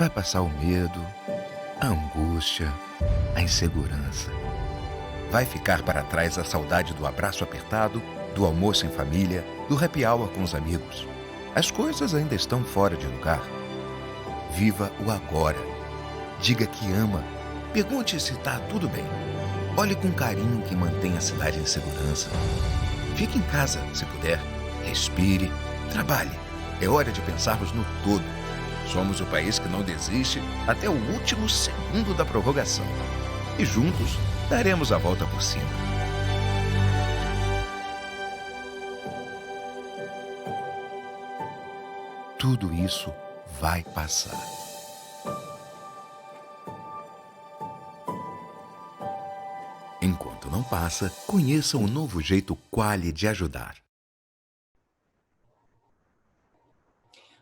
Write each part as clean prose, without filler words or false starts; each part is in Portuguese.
Vai passar o medo, a angústia, a insegurança. Vai ficar para trás a saudade do abraço apertado, do almoço em família, do happy hour com os amigos. As coisas ainda estão fora de lugar. Viva o agora. Diga que ama. Pergunte se está tudo bem. Olhe com carinho que mantém a cidade em segurança. Fique em casa, se puder. Respire. Trabalhe. É hora de pensarmos no todo. Somos o país que não desiste até o último segundo da prorrogação. E juntos daremos a volta por cima. Tudo isso vai passar. Enquanto não passa, conheça o novo jeito Quali de ajudar.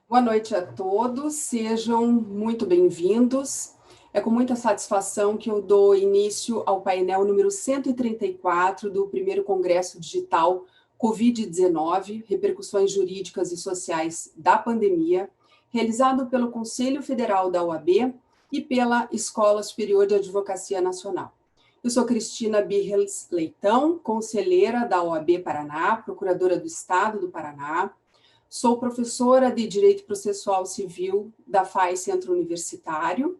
Boa noite a todos, sejam muito bem-vindos. É com muita satisfação que eu dou início ao painel número 134 do primeiro Congresso Digital Covid-19, Repercussões Jurídicas e Sociais da Pandemia, realizado pelo Conselho Federal da OAB e pela Escola Superior de Advocacia Nacional. Eu sou Cristina Birrels Leitão, conselheira da OAB Paraná, procuradora do Estado do Paraná. Sou professora de Direito Processual Civil da FAI Centro Universitário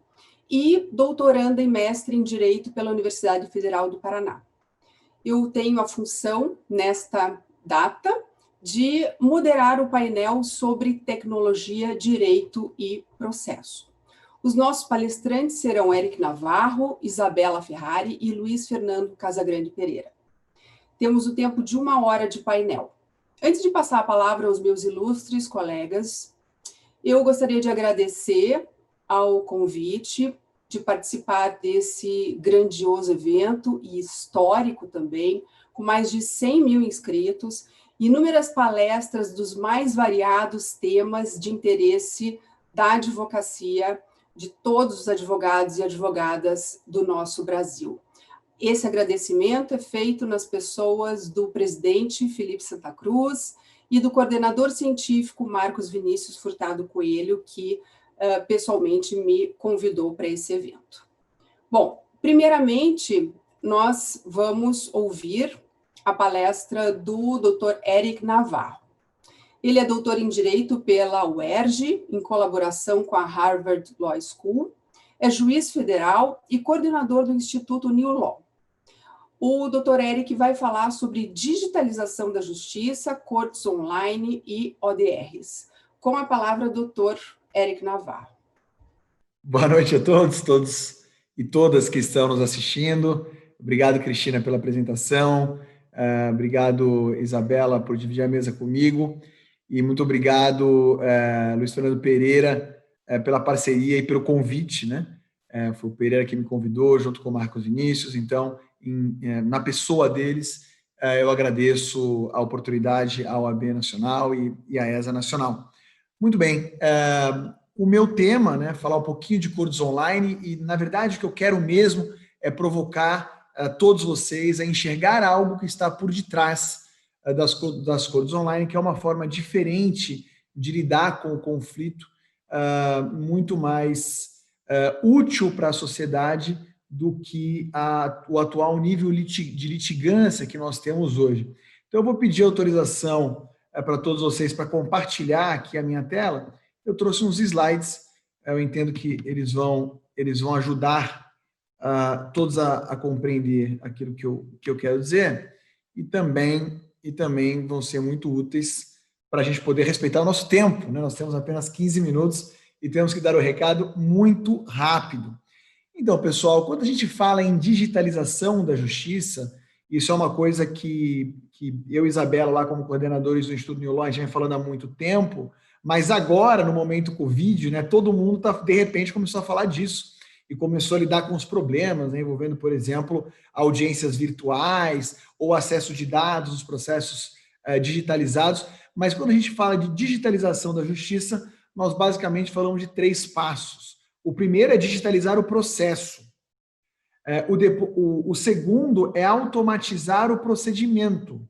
e doutoranda e mestre em Direito pela Universidade Federal do Paraná. Eu tenho a função, nesta data, de moderar o painel sobre tecnologia, direito e processo. Os nossos palestrantes serão Eric Navarro, Isabela Ferrari e Luiz Fernando Casagrande Pereira. Temos o tempo de 1 hora de painel. Antes de passar a palavra aos meus ilustres colegas, eu gostaria de agradecer ao convite de participar desse grandioso evento e histórico também, com mais de 100 mil inscritos, inúmeras palestras dos mais variados temas de interesse da advocacia, de todos os advogados e advogadas do nosso Brasil. Esse agradecimento é feito nas pessoas do presidente Felipe Santa Cruz e do coordenador científico Marcos Vinícius Furtado Coelho, que pessoalmente me convidou para esse evento. Bom, primeiramente, nós vamos ouvir a palestra do Dr. Eric Navarro. Ele é doutor em Direito pela UERJ, em colaboração com a Harvard Law School, é juiz federal e coordenador do Instituto New Law. O Dr. Eric vai falar sobre digitalização da justiça, cortes online e ODRs. Com a palavra, Dr. Eric Navarro. Boa noite a todos e todas que estão nos assistindo. Obrigado, Cristina, pela apresentação. Obrigado, Isabela, por dividir a mesa comigo. E muito obrigado, Luiz Fernando Pereira, pela parceria e pelo convite, né? Foi o Pereira que me convidou, junto com o Marcos Vinícius. Então, na pessoa deles, eu agradeço a oportunidade à OAB Nacional e à ESA Nacional. Muito bem, o meu tema, né, falar um pouquinho de cortes online e, na verdade, o que eu quero mesmo é provocar todos vocês a enxergar algo que está por detrás das cortes online, que é uma forma diferente de lidar com o conflito, muito mais útil para a sociedade do que o atual nível de litigância que nós temos hoje. Então, eu vou pedir autorização para todos vocês para compartilhar aqui a minha tela. Eu trouxe uns slides, eu entendo que eles vão ajudar todos a compreender aquilo que eu quero dizer e também vão ser muito úteis para a gente poder respeitar o nosso tempo, né? Nós temos apenas 15 minutos e temos que dar o recado muito rápido. Então, pessoal, quando a gente fala em digitalização da justiça, isso é uma coisa que eu e Isabela, lá como coordenadores do Instituto New Law, a gente vem falando há muito tempo, mas agora, no momento Covid, né, todo mundo de repente começou a falar disso e começou a lidar com os problemas, né, envolvendo, por exemplo, audiências virtuais ou acesso de dados, os processos digitalizados. Mas quando a gente fala de digitalização da justiça, nós basicamente falamos de 3 passos. O primeiro é digitalizar o processo. O segundo é automatizar o procedimento.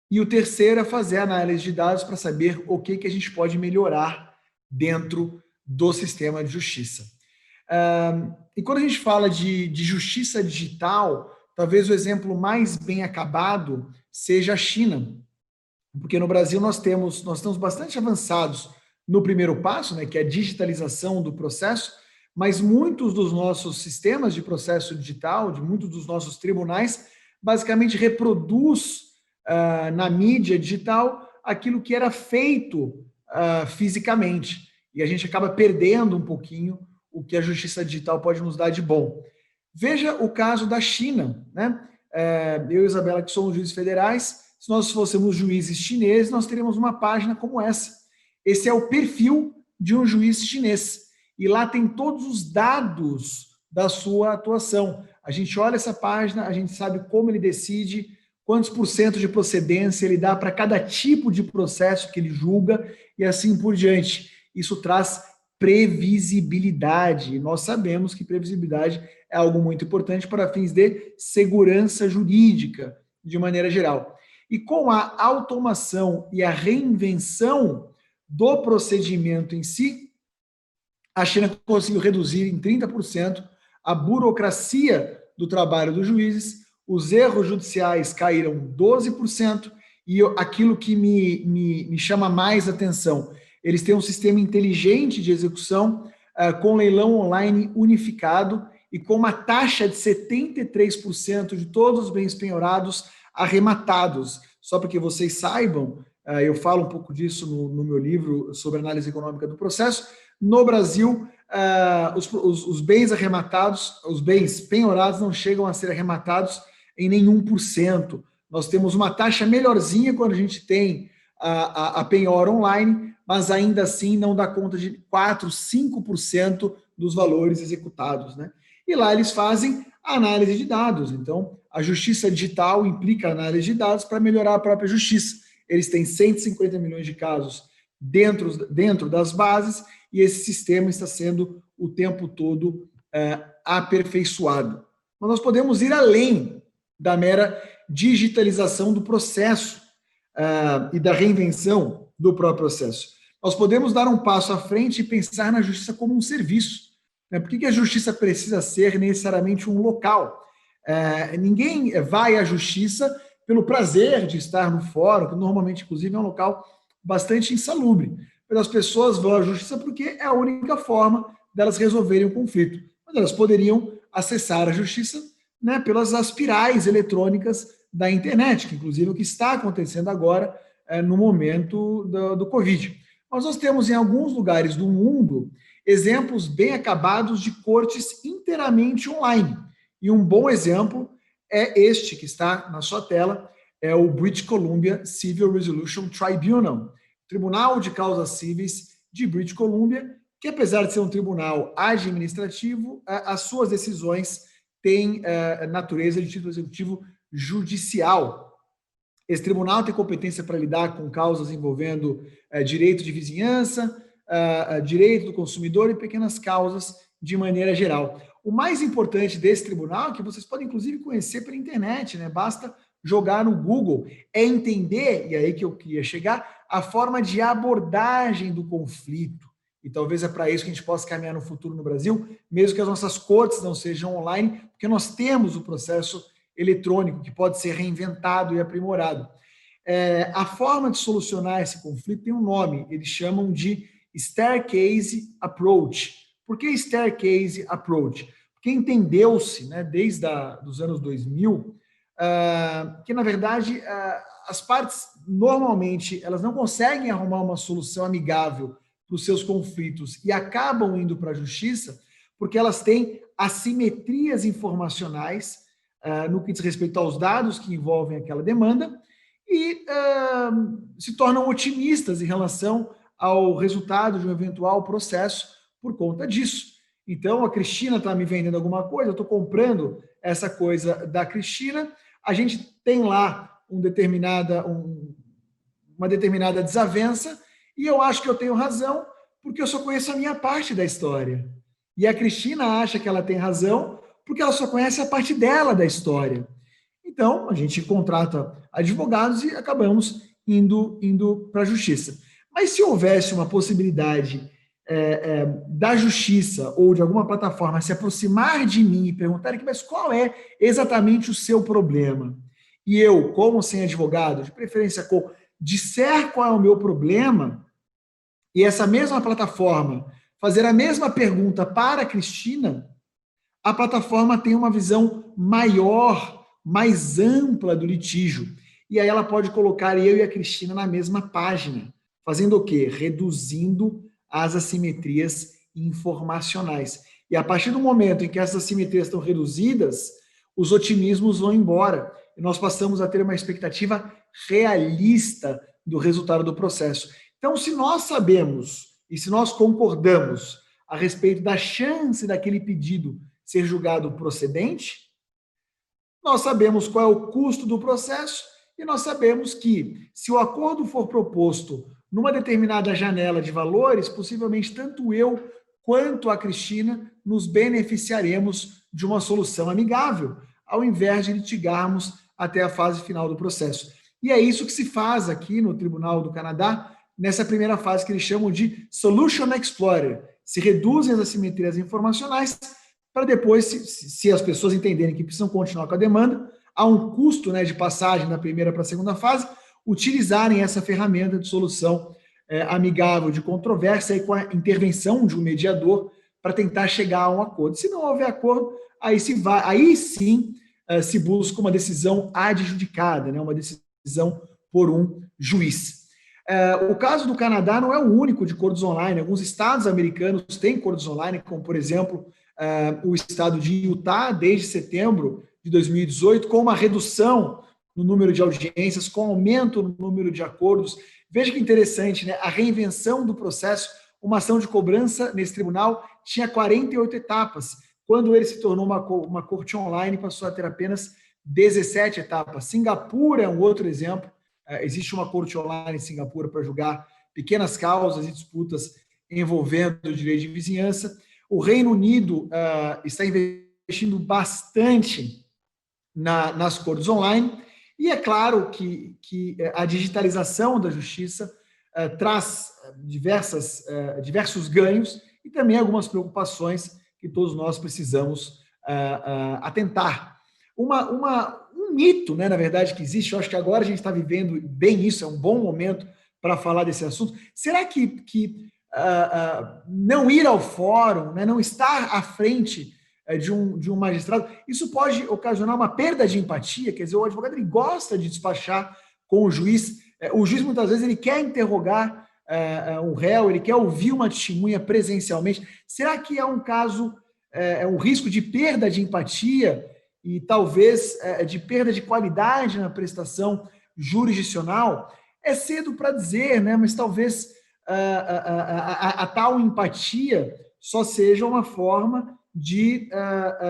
E o terceiro é fazer análise de dados para saber o que a gente pode melhorar dentro do sistema de justiça. E quando a gente fala de justiça digital, talvez o exemplo mais bem acabado seja a China, porque no Brasil nós estamos bastante avançados no primeiro passo, né, que é a digitalização do processo, mas muitos dos nossos sistemas de processo digital, de muitos dos nossos tribunais, basicamente reproduz na mídia digital aquilo que era feito fisicamente. E a gente acaba perdendo um pouquinho o que a justiça digital pode nos dar de bom. Veja o caso da China, né? Eu e Isabela, que somos juízes federais, se nós fôssemos juízes chineses, nós teríamos uma página como essa. Esse é o perfil de um juiz chinês. E lá tem todos os dados da sua atuação. A gente olha essa página, a gente sabe como ele decide, quantos % de procedência ele dá para cada tipo de processo que ele julga e assim por diante. Isso traz previsibilidade. E nós sabemos que previsibilidade é algo muito importante para fins de segurança jurídica, de maneira geral. E com a automação e a reinvenção do procedimento em si, a China conseguiu reduzir em 30% a burocracia do trabalho dos juízes, os erros judiciais caíram 12%, e aquilo que me chama mais atenção, eles têm um sistema inteligente de execução com leilão online unificado e com uma taxa de 73% de todos os bens penhorados arrematados. Só para que vocês saibam, eu falo um pouco disso no meu livro sobre análise econômica do processo. No Brasil, os bens arrematados, os bens penhorados não chegam a ser arrematados em nenhum por cento. Nós temos uma taxa melhorzinha quando a gente tem a penhora online, mas ainda assim não dá conta de 4%, 5% dos valores executados, né? E lá eles fazem análise de dados. Então, a justiça digital implica análise de dados para melhorar a própria justiça. Eles têm 150 milhões de casos dentro das bases e esse sistema está sendo o tempo todo aperfeiçoado. Mas nós podemos ir além da mera digitalização do processo e da reinvenção do próprio processo. Nós podemos dar um passo à frente e pensar na justiça como um serviço. Por que a justiça precisa ser necessariamente um local? Ninguém vai à justiça pelo prazer de estar no fórum, que normalmente, inclusive, é um local bastante insalubre. Mas as pessoas vão à justiça porque é a única forma delas resolverem o conflito. Mas elas poderiam acessar a justiça, né, pelas aspirais eletrônicas da internet, que inclusive é o que está acontecendo agora no momento do Covid. Mas nós temos em alguns lugares do mundo exemplos bem acabados de cortes inteiramente online. E um bom exemplo é este que está na sua tela, é o British Columbia Civil Resolution Tribunal, Tribunal de Causas Cíveis de British Columbia, que apesar de ser um tribunal administrativo, as suas decisões têm natureza de título executivo judicial. Esse tribunal tem competência para lidar com causas envolvendo direito de vizinhança, direito do consumidor e pequenas causas de maneira geral. O mais importante desse tribunal, que vocês podem inclusive conhecer pela internet, né? Basta jogar no Google, é entender, e aí que eu queria chegar, a forma de abordagem do conflito. E talvez é para isso que a gente possa caminhar no futuro no Brasil, mesmo que as nossas cortes não sejam online, porque nós temos o processo eletrônico que pode ser reinventado e aprimorado. A forma de solucionar esse conflito tem um nome, eles chamam de Staircase Approach. Por que Staircase Approach? Porque entendeu-se, né, desde os anos 2000, que, na verdade, as partes, normalmente, elas não conseguem arrumar uma solução amigável para os seus conflitos e acabam indo para a justiça porque elas têm assimetrias informacionais no que diz respeito aos dados que envolvem aquela demanda e se tornam otimistas em relação ao resultado de um eventual processo por conta disso. Então, a Cristina está me vendendo alguma coisa, eu estou comprando essa coisa da Cristina, a gente tem lá uma determinada desavença e eu acho que eu tenho razão porque eu só conheço a minha parte da história. E a Cristina acha que ela tem razão porque ela só conhece a parte dela da história. Então, a gente contrata advogados e acabamos indo para a justiça. Mas se houvesse uma possibilidade da justiça ou de alguma plataforma se aproximar de mim e perguntarem, mas qual é exatamente o seu problema? E eu, como sem advogado, de preferência disser qual é o meu problema, e essa mesma plataforma fazer a mesma pergunta para a Cristina, a plataforma tem uma visão maior, mais ampla do litígio. E aí ela pode colocar eu e a Cristina na mesma página, fazendo o quê? Reduzindo as assimetrias informacionais. E a partir do momento em que essas assimetrias estão reduzidas, os otimismos vão embora. E nós passamos a ter uma expectativa realista do resultado do processo. Então, se nós sabemos e se nós concordamos a respeito da chance daquele pedido ser julgado procedente, nós sabemos qual é o custo do processo e nós sabemos que, se o acordo for proposto numa determinada janela de valores, possivelmente tanto eu quanto a Cristina nos beneficiaremos de uma solução amigável, ao invés de litigarmos até a fase final do processo. E é isso que se faz aqui no Tribunal do Canadá, nessa primeira fase que eles chamam de Solution Explorer. Se reduzem as assimetrias informacionais para depois, se as pessoas entenderem que precisam continuar com a demanda, há um custo, né, de passagem da primeira para a segunda fase, utilizarem essa ferramenta de solução amigável de controvérsia e com a intervenção de um mediador para tentar chegar a um acordo. Se não houver acordo, aí sim se busca uma decisão adjudicada, né, uma decisão por um juiz. O caso do Canadá não é o único de acordos online. Alguns estados americanos têm acordos online, como, por exemplo, o estado de Utah, desde setembro de 2018, com uma redução no número de audiências, com aumento no número de acordos. Veja que interessante, né? A reinvenção do processo. Uma ação de cobrança nesse tribunal tinha 48 etapas. Quando ele se tornou uma corte online, passou a ter apenas 17 etapas. Singapura é um outro exemplo. Existe uma corte online em Singapura para julgar pequenas causas e disputas envolvendo o direito de vizinhança. O Reino Unido está investindo bastante nas cortes online, e é claro que a digitalização da justiça traz diversos ganhos e também algumas preocupações que todos nós precisamos atentar. Um mito, né, na verdade, que existe, eu acho que agora a gente está vivendo bem isso, é um bom momento para falar desse assunto. Será que não ir ao fórum, né, não estar à frente de um magistrado, isso pode ocasionar uma perda de empatia? Quer dizer, o advogado ele gosta de despachar com o juiz muitas vezes ele quer interrogar um réu, ele quer ouvir uma testemunha presencialmente. Será que é um caso, um risco de perda de empatia e talvez de perda de qualidade na prestação jurisdicional? É cedo para dizer, né? Mas talvez a tal empatia só seja uma forma de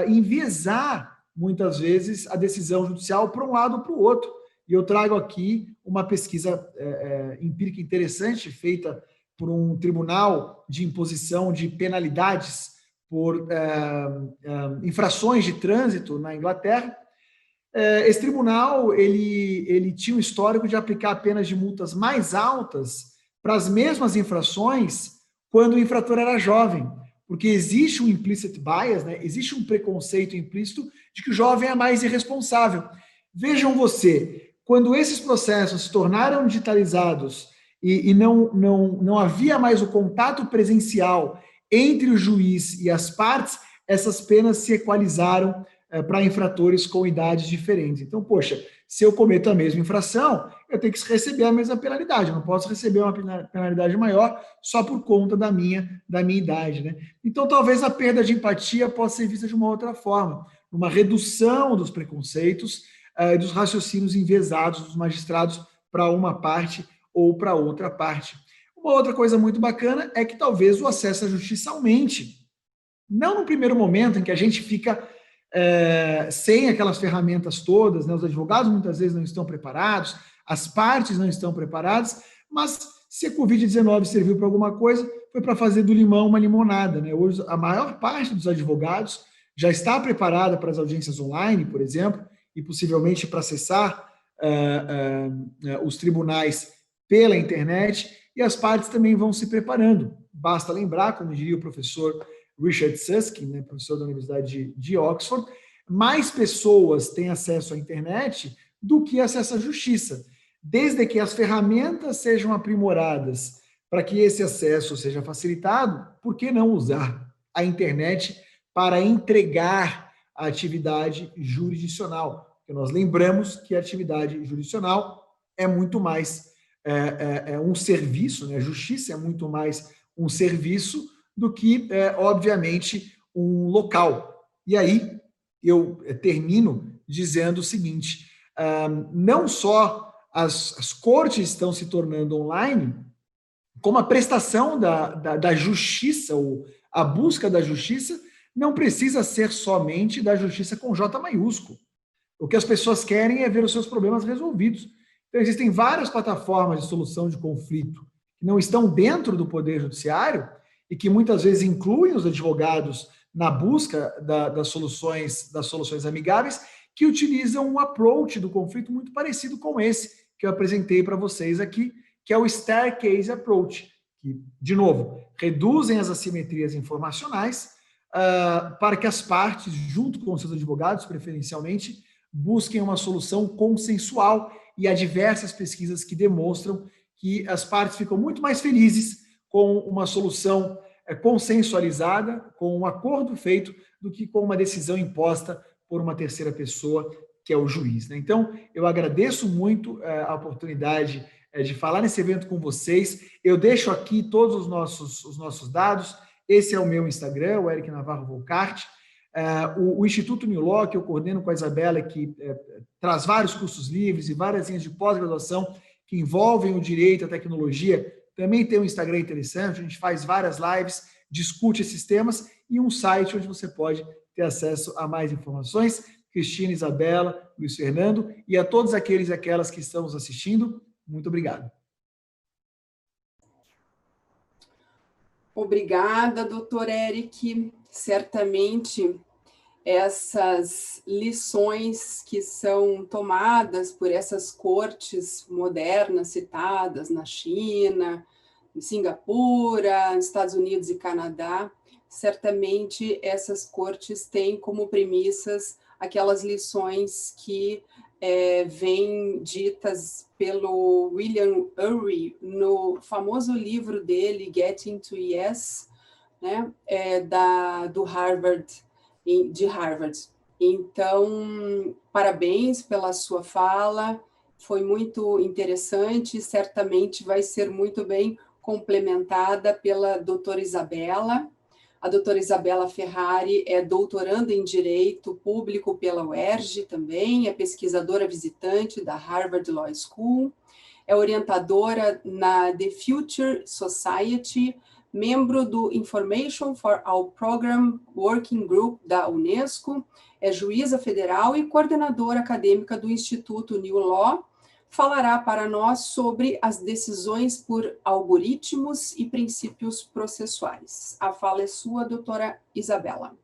enviesar, muitas vezes, a decisão judicial para um lado ou para o outro. E eu trago aqui uma pesquisa empírica interessante, feita por um tribunal de imposição de penalidades por infrações de trânsito na Inglaterra. Esse tribunal ele tinha um histórico de aplicar penas de multas mais altas para as mesmas infrações quando o infrator era jovem, porque existe um implicit bias, né? Existe um preconceito implícito de que o jovem é mais irresponsável. Vejam você, quando esses processos se tornaram digitalizados e não havia mais o contato presencial entre o juiz e as partes, essas penas se equalizaram para infratores com idades diferentes. Então, poxa, se eu cometo a mesma infração, eu tenho que receber a mesma penalidade. Eu não posso receber uma penalidade maior só por conta da minha idade, né? Então, talvez a perda de empatia possa ser vista de uma outra forma, uma redução dos preconceitos e dos raciocínios enviesados dos magistrados para uma parte ou para outra parte. Uma outra coisa muito bacana é que talvez o acesso à justiça aumente. Não no primeiro momento em que a gente fica sem aquelas ferramentas todas, né? Os advogados muitas vezes não estão preparados, as partes não estão preparadas, mas se a Covid-19 serviu para alguma coisa, foi para fazer do limão uma limonada, né? Hoje, a maior parte dos advogados já está preparada para as audiências online, por exemplo, e possivelmente para acessar os tribunais pela internet, e as partes também vão se preparando. Basta lembrar, como diria o professor Richard Susskind, né, professor da Universidade de Oxford, mais pessoas têm acesso à internet do que acesso à justiça. Desde que as ferramentas sejam aprimoradas para que esse acesso seja facilitado, por que não usar a internet para entregar a atividade jurisdicional? Porque nós lembramos que a atividade jurisdicional é muito mais um serviço, né? A justiça é muito mais um serviço do que, obviamente, um local. E aí eu termino dizendo o seguinte, não só as cortes estão se tornando online, como a prestação da justiça, ou a busca da justiça, não precisa ser somente da justiça com J maiúsculo. O que as pessoas querem é ver os seus problemas resolvidos. Então, existem várias plataformas de solução de conflito que não estão dentro do Poder Judiciário e que muitas vezes incluem os advogados na busca das soluções amigáveis, que utilizam um approach do conflito muito parecido com esse que eu apresentei para vocês aqui, que é o Staircase Approach, que, de novo, reduzem as assimetrias informacionais para que as partes, junto com os seus advogados, preferencialmente, busquem uma solução consensual, e há diversas pesquisas que demonstram que as partes ficam muito mais felizes com uma solução consensualizada, com um acordo feito, do que com uma decisão imposta por uma terceira pessoa, que é o juiz, né? Então, eu agradeço muito a oportunidade de falar nesse evento com vocês. Eu deixo aqui todos os nossos dados. Esse é o meu Instagram, o Eric Navarro Volcart. O Instituto New Law, que eu coordeno com a Isabela, que traz vários cursos livres e várias linhas de pós-graduação que envolvem o direito, a tecnologia, também tem um Instagram interessante, a gente faz várias lives, discute esses temas, e um site onde você pode ter acesso a mais informações. Cristina, Isabela, Luiz Fernando, e a todos aqueles e aquelas que estão nos assistindo, muito obrigado. Obrigada, doutor Eric. Certamente essas lições que são tomadas por essas cortes modernas citadas na China, em Singapura, nos Estados Unidos e Canadá, certamente essas cortes têm como premissas aquelas lições que vêm ditas pelo William Ury no famoso livro dele, Getting to Yes, né, do Harvard, de Harvard. Então, parabéns pela sua fala, foi muito interessante, certamente vai ser muito bem complementada pela doutora Isabela. A doutora Isabela Ferrari é doutoranda em Direito Público pela UERJ também, é pesquisadora visitante da Harvard Law School, é orientadora na The Future Society, membro do Information for All Program Working Group da Unesco, é juíza federal e coordenadora acadêmica do Instituto New Law. Falará para nós sobre as decisões por algoritmos e princípios processuais. A fala é sua, doutora Isabela.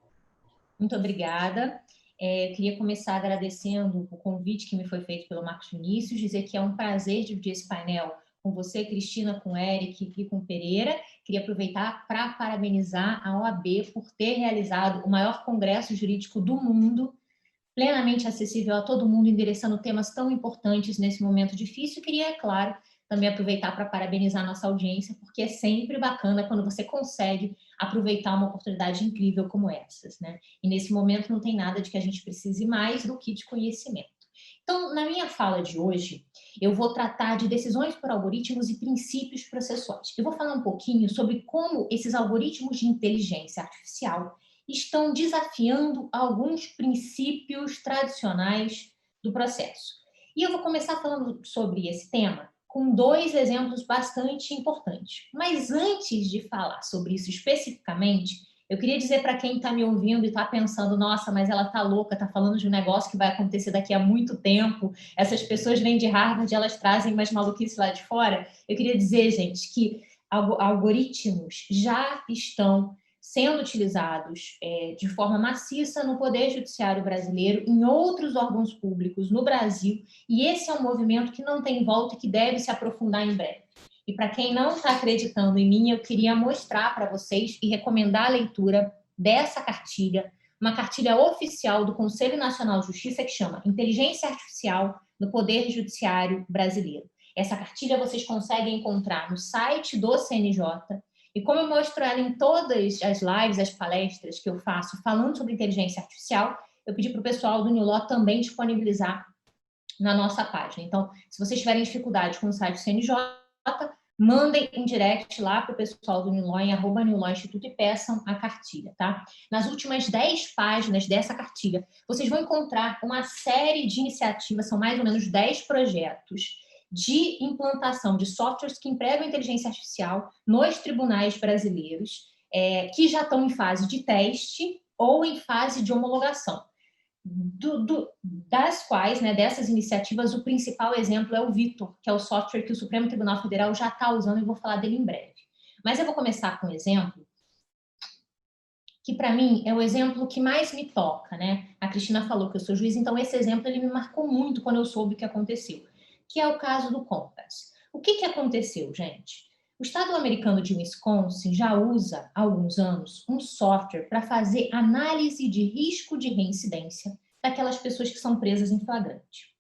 Muito obrigada. Queria começar agradecendo o convite que me foi feito pelo Marcos Vinícius, dizer que é um prazer dividir esse painel com você, Cristina, com o Eric e com o Pereira. Queria aproveitar para parabenizar a OAB por ter realizado o maior congresso jurídico do mundo, plenamente acessível a todo mundo, endereçando temas tão importantes nesse momento difícil. Queria, é claro, também aproveitar para parabenizar a nossa audiência, porque é sempre bacana quando você consegue aproveitar uma oportunidade incrível como essas, né? E nesse momento não tem nada de que a gente precise mais do que de conhecimento. Então, na minha fala de hoje, eu vou tratar de decisões por algoritmos e princípios processuais. Eu vou falar um pouquinho sobre como esses algoritmos de inteligência artificial estão desafiando alguns princípios tradicionais do processo. E eu vou começar falando sobre esse tema com 2 exemplos bastante importantes. Mas antes de falar sobre isso especificamente, eu queria dizer para quem está me ouvindo e está pensando, nossa, mas ela está louca, está falando de um negócio que vai acontecer daqui a muito tempo, essas pessoas vêm de Harvard, elas trazem mais maluquice lá de fora. Eu queria dizer, gente, que algoritmos já estão sendo utilizados de forma maciça no Poder Judiciário brasileiro, em outros órgãos públicos no Brasil, e esse é um movimento que não tem volta e que deve se aprofundar em breve. E para quem não está acreditando em mim, eu queria mostrar para vocês e recomendar a leitura dessa cartilha, uma cartilha oficial do Conselho Nacional de Justiça que chama Inteligência Artificial no Poder Judiciário Brasileiro. Essa cartilha vocês conseguem encontrar no site do CNJ, e como eu mostro ela em todas as lives, as palestras que eu faço falando sobre inteligência artificial, eu pedi para o pessoal do New Law também disponibilizar na nossa página. Então, se vocês tiverem dificuldade com o site do CNJ, mandem em direct lá para o pessoal do New Law, em @New Law Instituto, e peçam a cartilha, tá? Nas últimas 10 páginas dessa cartilha, vocês vão encontrar uma série de iniciativas, são mais ou menos 10 projetos de implantação de softwares que empregam inteligência artificial nos tribunais brasileiros, que já estão em fase de teste ou em fase de homologação. Das quais, né, dessas iniciativas, o principal exemplo é o Vitor, que é o software que o Supremo Tribunal Federal já está usando, e eu vou falar dele em breve. Mas eu vou começar com um exemplo que, para mim, é o exemplo que mais me toca, né? A Cristina falou que eu sou juiz, então esse exemplo ele me marcou muito quando eu soube o que aconteceu, que é o caso do Compass. O que aconteceu, gente? O estado americano de Wisconsin já usa, há alguns anos, um software para fazer análise de risco de reincidência daquelas pessoas que são presas em flagrante.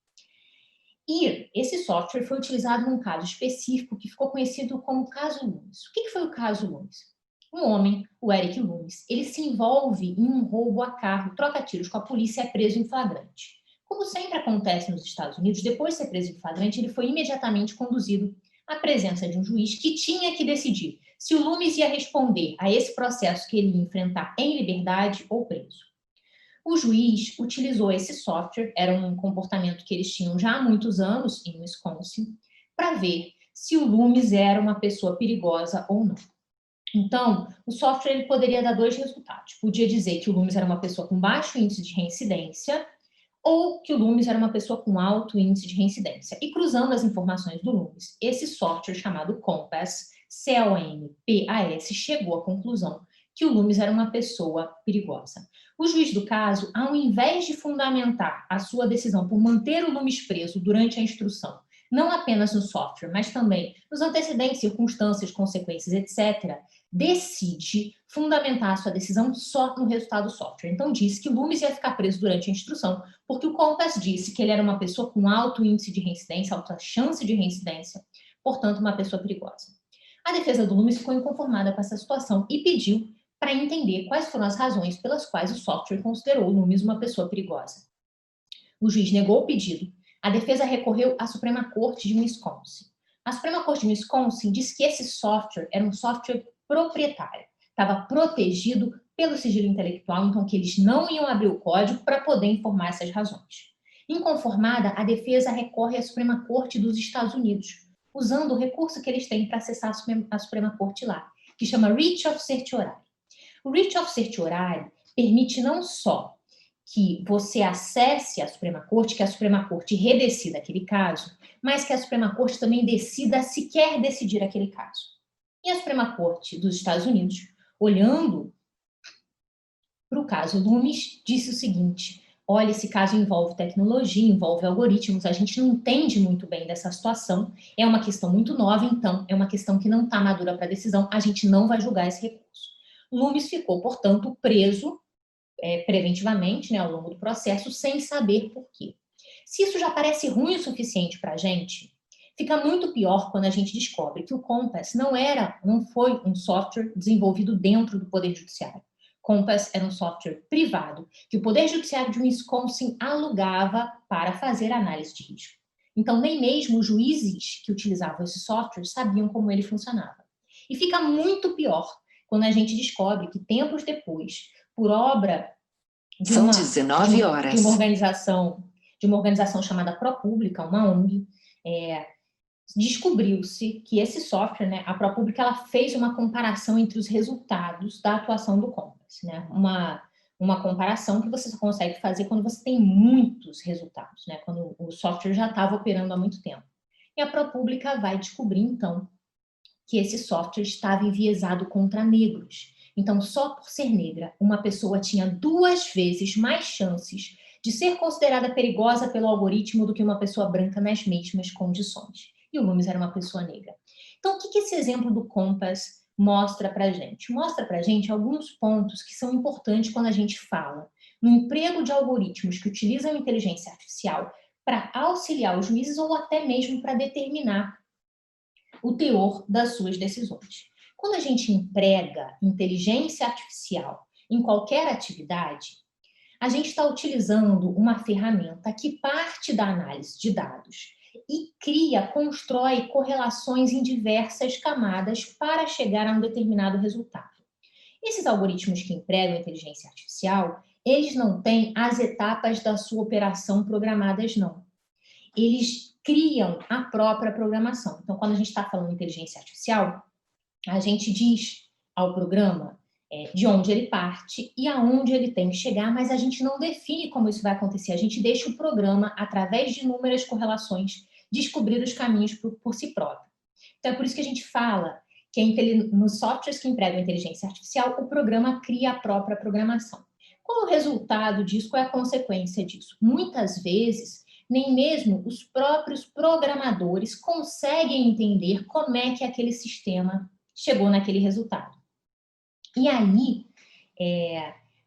E esse software foi utilizado num caso específico que ficou conhecido como caso Loomis. O que foi o caso Loomis? Um homem, o Eric Loomis, ele se envolve em um roubo a carro, troca tiros com a polícia e é preso em flagrante. Como sempre acontece nos Estados Unidos, depois de ser preso em flagrante, ele foi imediatamente conduzido à presença de um juiz que tinha que decidir se o Loomis ia responder a esse processo que ele ia enfrentar em liberdade ou preso. O juiz utilizou esse software, era um comportamento que eles tinham já há muitos anos em Wisconsin, para ver se o Loomis era uma pessoa perigosa ou não. Então, o software ele poderia dar 2 resultados. Podia dizer que o Loomis era uma pessoa com baixo índice de reincidência, ou que o Loomis era uma pessoa com alto índice de reincidência. E cruzando as informações do Loomis, esse software chamado Compass, C-O-M-P-A-S, chegou à conclusão que o Loomis era uma pessoa perigosa. O juiz do caso, ao invés de fundamentar a sua decisão por manter o Loomis preso durante a instrução, não apenas no software, mas também nos antecedentes, circunstâncias, consequências, etc., decide fundamentar a sua decisão só no resultado do software. Então, disse que o Loomis ia ficar preso durante a instrução, porque o Compass disse que ele era uma pessoa com alto índice de reincidência, alta chance de reincidência, portanto, uma pessoa perigosa. A defesa do Loomis ficou inconformada com essa situação e pediu para entender quais foram as razões pelas quais o software considerou o Loomis uma pessoa perigosa. O juiz negou o pedido. A defesa recorreu à Suprema Corte de Wisconsin. A Suprema Corte de Wisconsin disse que esse software era um software proprietário, estava protegido pelo sigilo intelectual, então que eles não iam abrir o código para poder informar essas razões. Inconformada, a defesa recorre à Suprema Corte dos Estados Unidos, usando o recurso que eles têm para acessar a Suprema Corte lá, que chama Writ of Certiorari. O Writ of Certiorari permite não só que você acesse a Suprema Corte, que a Suprema Corte redecida aquele caso, mas que a Suprema Corte também decida se quer decidir aquele caso. E a Suprema Corte dos Estados Unidos, olhando para o caso Loomis, disse o seguinte: olha, esse caso envolve tecnologia, envolve algoritmos, a gente não entende muito bem dessa situação, é uma questão muito nova, então é uma questão que não está madura para decisão, a gente não vai julgar esse recurso. Loomis ficou, portanto, preso preventivamente, né, ao longo do processo, sem saber por quê. Se isso já parece ruim o suficiente para a gente, fica muito pior quando a gente descobre que o Compass não foi um software desenvolvido dentro do Poder Judiciário. Compass era um software privado que o Poder Judiciário de Wisconsin alugava para fazer análise de risco. Então, nem mesmo os juízes que utilizavam esse software sabiam como ele funcionava. E fica muito pior quando a gente descobre que, tempos depois, por obra de uma organização chamada ProPublica, uma ONG, descobriu-se que esse software, né, a ProPublica, ela fez uma comparação entre os resultados da atuação do Compass, né, uma comparação que você só consegue fazer quando você tem muitos resultados, né, quando o software já estava operando há muito tempo. E a ProPublica vai descobrir, então, que esse software estava enviesado contra negros. Então, só por ser negra, uma pessoa tinha 2 vezes mais chances de ser considerada perigosa pelo algoritmo do que uma pessoa branca nas mesmas condições. E o Loomis era uma pessoa negra. Então, o que esse exemplo do Compass mostra para a gente? Mostra para a gente alguns pontos que são importantes quando a gente fala no emprego de algoritmos que utilizam inteligência artificial para auxiliar os juízes ou até mesmo para determinar o teor das suas decisões. Quando a gente emprega inteligência artificial em qualquer atividade, a gente está utilizando uma ferramenta que parte da análise de dados e constrói correlações em diversas camadas para chegar a um determinado resultado. Esses algoritmos que empregam a inteligência artificial, eles não têm as etapas da sua operação programadas, não. Eles criam a própria programação. Então, quando a gente está falando de inteligência artificial, a gente diz ao programa de onde ele parte e aonde ele tem que chegar, mas a gente não define como isso vai acontecer. A gente deixa o programa, através de inúmeras correlações, descobrir os caminhos por si próprio. Então, é por isso que a gente fala que nos softwares que empregam a inteligência artificial, o programa cria a própria programação. Qual é o resultado disso? Qual é a consequência disso? Muitas vezes, nem mesmo os próprios programadores conseguem entender como é que aquele sistema chegou naquele resultado. E aí,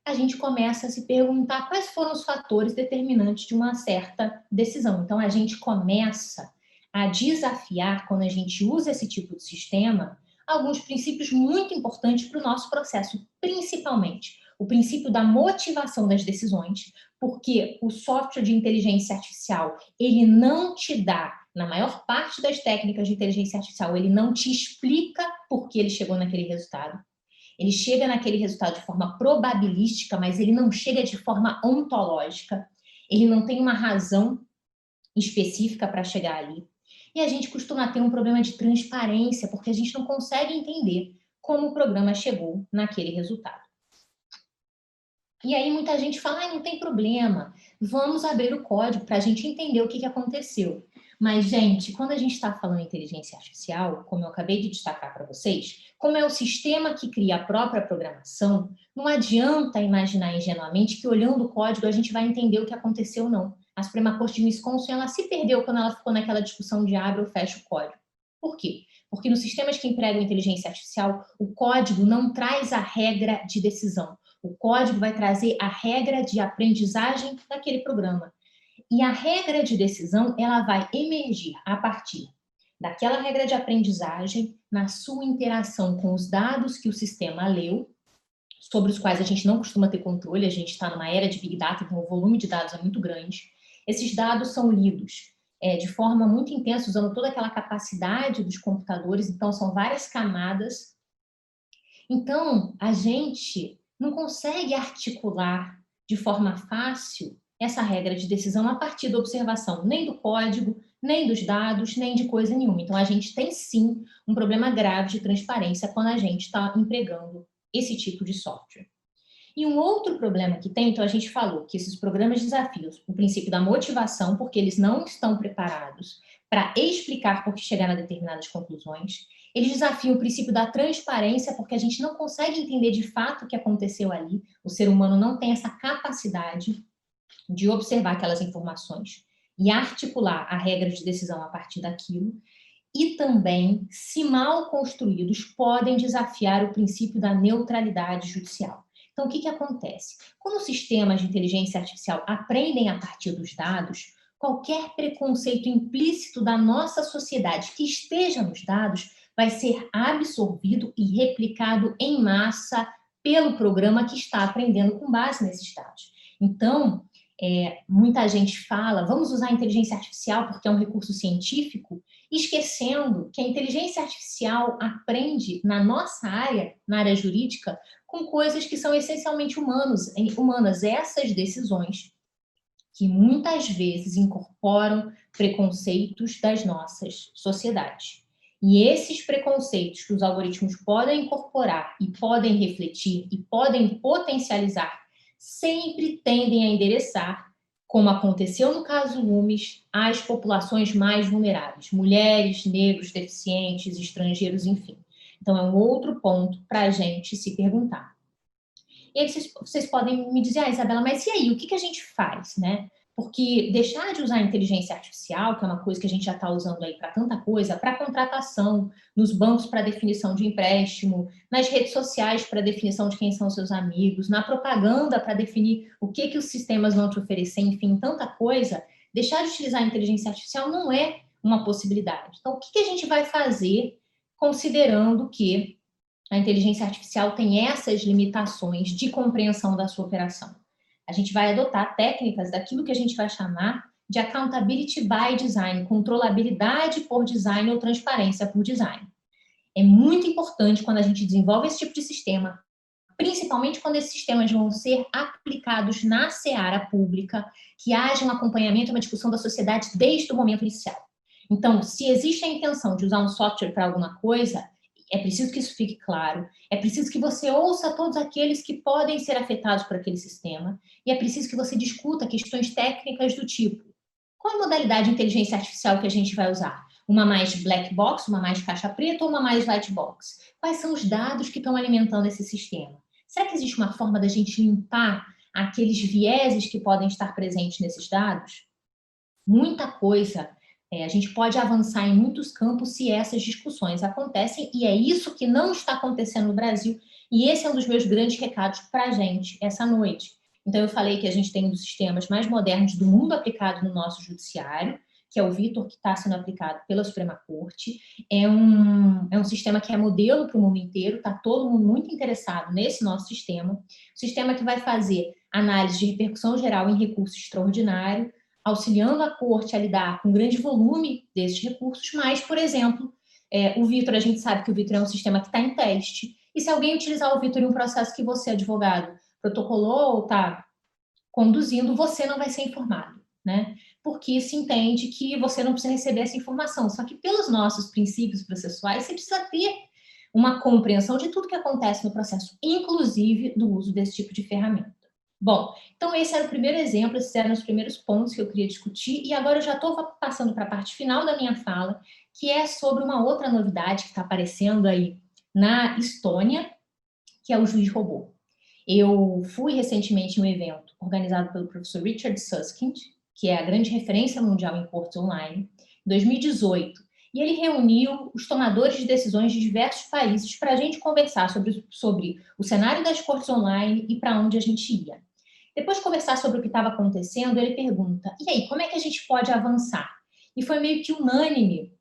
a gente começa a se perguntar quais foram os fatores determinantes de uma certa decisão. Então, a gente começa a desafiar, quando a gente usa esse tipo de sistema, alguns princípios muito importantes para o nosso processo, principalmente o princípio da motivação das decisões, porque o software de inteligência artificial, ele não te dá, na maior parte das técnicas de inteligência artificial, ele não te explica por que ele chegou naquele resultado. Ele chega naquele resultado de forma probabilística, mas ele não chega de forma ontológica. Ele não tem uma razão específica para chegar ali. E a gente costuma ter um problema de transparência, porque a gente não consegue entender como o programa chegou naquele resultado. E aí muita gente fala, não tem problema, vamos abrir o código para a gente entender o que aconteceu. Mas, gente, quando a gente está falando em inteligência artificial, como eu acabei de destacar para vocês, como é o sistema que cria a própria programação, não adianta imaginar ingenuamente que olhando o código a gente vai entender o que aconteceu, não. A Suprema Corte de Wisconsin, ela se perdeu quando ela ficou naquela discussão de abre ou fecha o código. Por quê? Porque nos sistemas que empregam inteligência artificial, o código não traz a regra de decisão. O código vai trazer a regra de aprendizagem daquele programa. E a regra de decisão, ela vai emergir a partir daquela regra de aprendizagem, na sua interação com os dados que o sistema leu, sobre os quais a gente não costuma ter controle, a gente está numa era de Big Data, então o volume de dados é muito grande. Esses dados são lidos de forma muito intensa, usando toda aquela capacidade dos computadores, então são várias camadas. Então, a gente não consegue articular de forma fácil essa regra de decisão a partir da observação nem do código, nem dos dados, nem de coisa nenhuma. Então, a gente tem sim um problema grave de transparência quando a gente está empregando esse tipo de software. E um outro problema que tem, então a gente falou que esses programas desafiam o princípio da motivação, porque eles não estão preparados para explicar por que chegaram a determinadas conclusões. Eles desafiam o princípio da transparência, porque a gente não consegue entender de fato o que aconteceu ali. O ser humano não tem essa capacidade de observar aquelas informações e articular a regra de decisão a partir daquilo. E também, se mal construídos, podem desafiar o princípio da neutralidade judicial. Então, o que acontece? Quando os sistemas de inteligência artificial aprendem a partir dos dados, qualquer preconceito implícito da nossa sociedade que esteja nos dados vai ser absorvido e replicado em massa pelo programa que está aprendendo com base nesses dados. Então, muita gente fala, vamos usar a inteligência artificial porque é um recurso científico, esquecendo que a inteligência artificial aprende na nossa área, na área jurídica, com coisas que são essencialmente humanas, essas decisões que muitas vezes incorporam preconceitos das nossas sociedades. E esses preconceitos que os algoritmos podem incorporar e podem refletir e podem potencializar sempre tendem a endereçar, como aconteceu no caso Lumes, as populações mais vulneráveis, mulheres, negros, deficientes, estrangeiros, enfim. Então, é um outro ponto para a gente se perguntar. E aí vocês podem me dizer, Isabela, mas e aí, o que a gente faz, né? Porque deixar de usar a inteligência artificial, que é uma coisa que a gente já está usando aí para tanta coisa, para contratação, nos bancos para definição de empréstimo, nas redes sociais para definição de quem são seus amigos, na propaganda para definir o que os sistemas vão te oferecer, enfim, tanta coisa, deixar de utilizar a inteligência artificial não é uma possibilidade. Então, o que a gente vai fazer considerando que a inteligência artificial tem essas limitações de compreensão da sua operação? A gente vai adotar técnicas daquilo que a gente vai chamar de accountability by design, controlabilidade por design ou transparência por design. É muito importante quando a gente desenvolve esse tipo de sistema, principalmente quando esses sistemas vão ser aplicados na seara pública, que haja um acompanhamento, uma discussão da sociedade desde o momento inicial. Então, se existe a intenção de usar um software para alguma coisa, é preciso que isso fique claro, é preciso que você ouça todos aqueles que podem ser afetados por aquele sistema, e é preciso que você discuta questões técnicas do tipo: qual é a modalidade de inteligência artificial que a gente vai usar? Uma mais black box, uma mais caixa preta ou uma mais white box? Quais são os dados que estão alimentando esse sistema? Será que existe uma forma da gente limpar aqueles vieses que podem estar presentes nesses dados? Muita coisa. A gente pode avançar em muitos campos se essas discussões acontecem, e é isso que não está acontecendo no Brasil, e esse é um dos meus grandes recados para a gente essa noite. Então, eu falei que a gente tem um dos sistemas mais modernos do mundo aplicado no nosso judiciário, que é o Vitor, que está sendo aplicado pela Suprema Corte. É um sistema que é modelo para o mundo inteiro, está todo mundo muito interessado nesse nosso sistema. Sistema que vai fazer análise de repercussão geral em recurso extraordinário, auxiliando a corte a lidar com um grande volume desses recursos, mas, por exemplo, o Vitor, a gente sabe que o Vitor é um sistema que está em teste, e se alguém utilizar o Vitor em um processo que você, advogado, protocolou ou está conduzindo, você não vai ser informado, né? Porque se entende que você não precisa receber essa informação, só que pelos nossos princípios processuais, você precisa ter uma compreensão de tudo que acontece no processo, inclusive do uso desse tipo de ferramenta. Bom, então esse era o primeiro exemplo, esses eram os primeiros pontos que eu queria discutir, e agora eu já estou passando para a parte final da minha fala, que é sobre uma outra novidade que está aparecendo aí na Estônia, que é o juiz robô. Eu fui recentemente em um evento organizado pelo professor Richard Susskind, que é a grande referência mundial em cortes online, em 2018, e ele reuniu os tomadores de decisões de diversos países para a gente conversar sobre o cenário das cortes online e para onde a gente ia. Depois de conversar sobre o que estava acontecendo, ele pergunta: e aí, como é que a gente pode avançar? E foi meio que unânime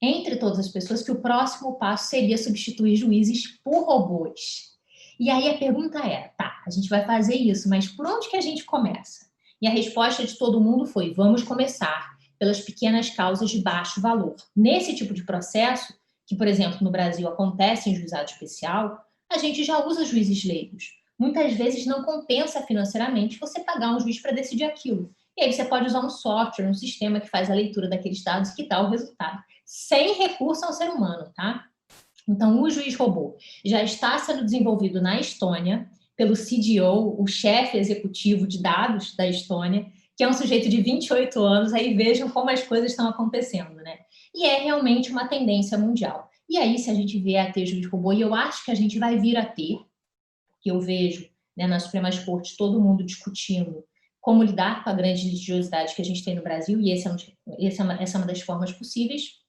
entre todas as pessoas que o próximo passo seria substituir juízes por robôs. E aí a pergunta era: tá, a gente vai fazer isso, mas por onde que a gente começa? E a resposta de todo mundo foi: vamos começar pelas pequenas causas de baixo valor. Nesse tipo de processo, que, por exemplo, no Brasil acontece em juizado especial, a gente já usa juízes leigos. Muitas vezes não compensa financeiramente você pagar um juiz para decidir aquilo. E aí você pode usar um software, um sistema que faz a leitura daqueles dados e que dá o resultado, sem recurso ao ser humano, tá? Então, o juiz robô já está sendo desenvolvido na Estônia pelo CDO, o chefe executivo de dados da Estônia, que é um sujeito de 28 anos, aí vejam como as coisas estão acontecendo, né? E é realmente uma tendência mundial. E aí, se a gente vier a ter juiz robô, e eu acho que a gente vai vir a ter, que eu vejo, né, nas Supremas Cortes todo mundo discutindo como lidar com a grande litigiosidade que a gente tem no Brasil, e essa é uma das formas possíveis,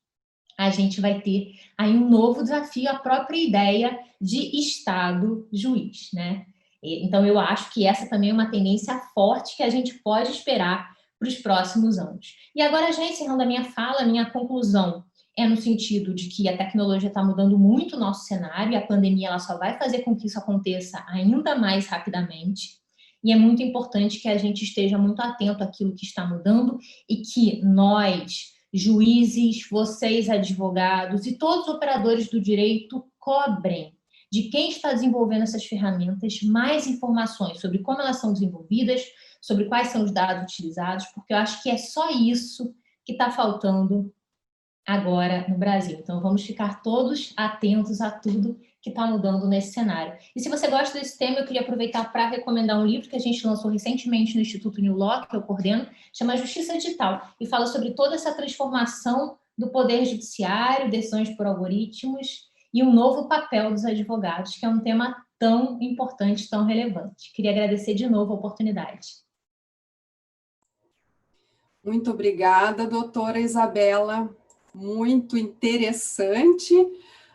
a gente vai ter aí um novo desafio, a própria ideia de Estado juiz, né? Então, eu acho que essa também é uma tendência forte que a gente pode esperar para os próximos anos. E agora, já encerrando a minha fala, a minha conclusão é no sentido de que a tecnologia está mudando muito o nosso cenário, e a pandemia ela só vai fazer com que isso aconteça ainda mais rapidamente, e é muito importante que a gente esteja muito atento àquilo que está mudando e que nós, juízes, vocês, advogados e todos os operadores do direito cobrem de quem está desenvolvendo essas ferramentas mais informações sobre como elas são desenvolvidas, sobre quais são os dados utilizados, porque eu acho que é só isso que está faltando agora no Brasil. Então, vamos ficar todos atentos a tudo que está mudando nesse cenário. E se você gosta desse tema, eu queria aproveitar para recomendar um livro que a gente lançou recentemente no Instituto New Law, que eu coordeno, chama Justiça Digital, e fala sobre toda essa transformação do poder judiciário, decisões por algoritmos e um novo papel dos advogados, que é um tema tão importante, tão relevante. Queria agradecer de novo a oportunidade. Muito obrigada, doutora Isabela. Muito interessante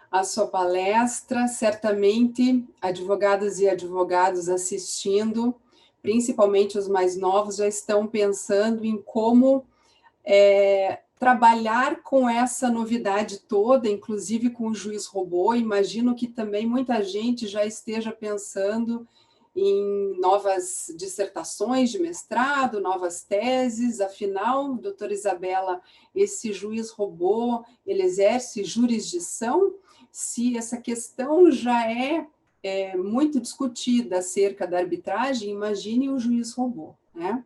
a sua palestra. Certamente, advogados e advogados assistindo, principalmente os mais novos, já estão pensando em como trabalhar com essa novidade toda, inclusive com o juiz robô. Imagino que também muita gente já esteja pensando em novas dissertações de mestrado, novas teses. Afinal, doutora Isabela, esse juiz robô, ele exerce jurisdição? Se essa questão já é muito discutida acerca da arbitragem, imagine o juiz robô, né?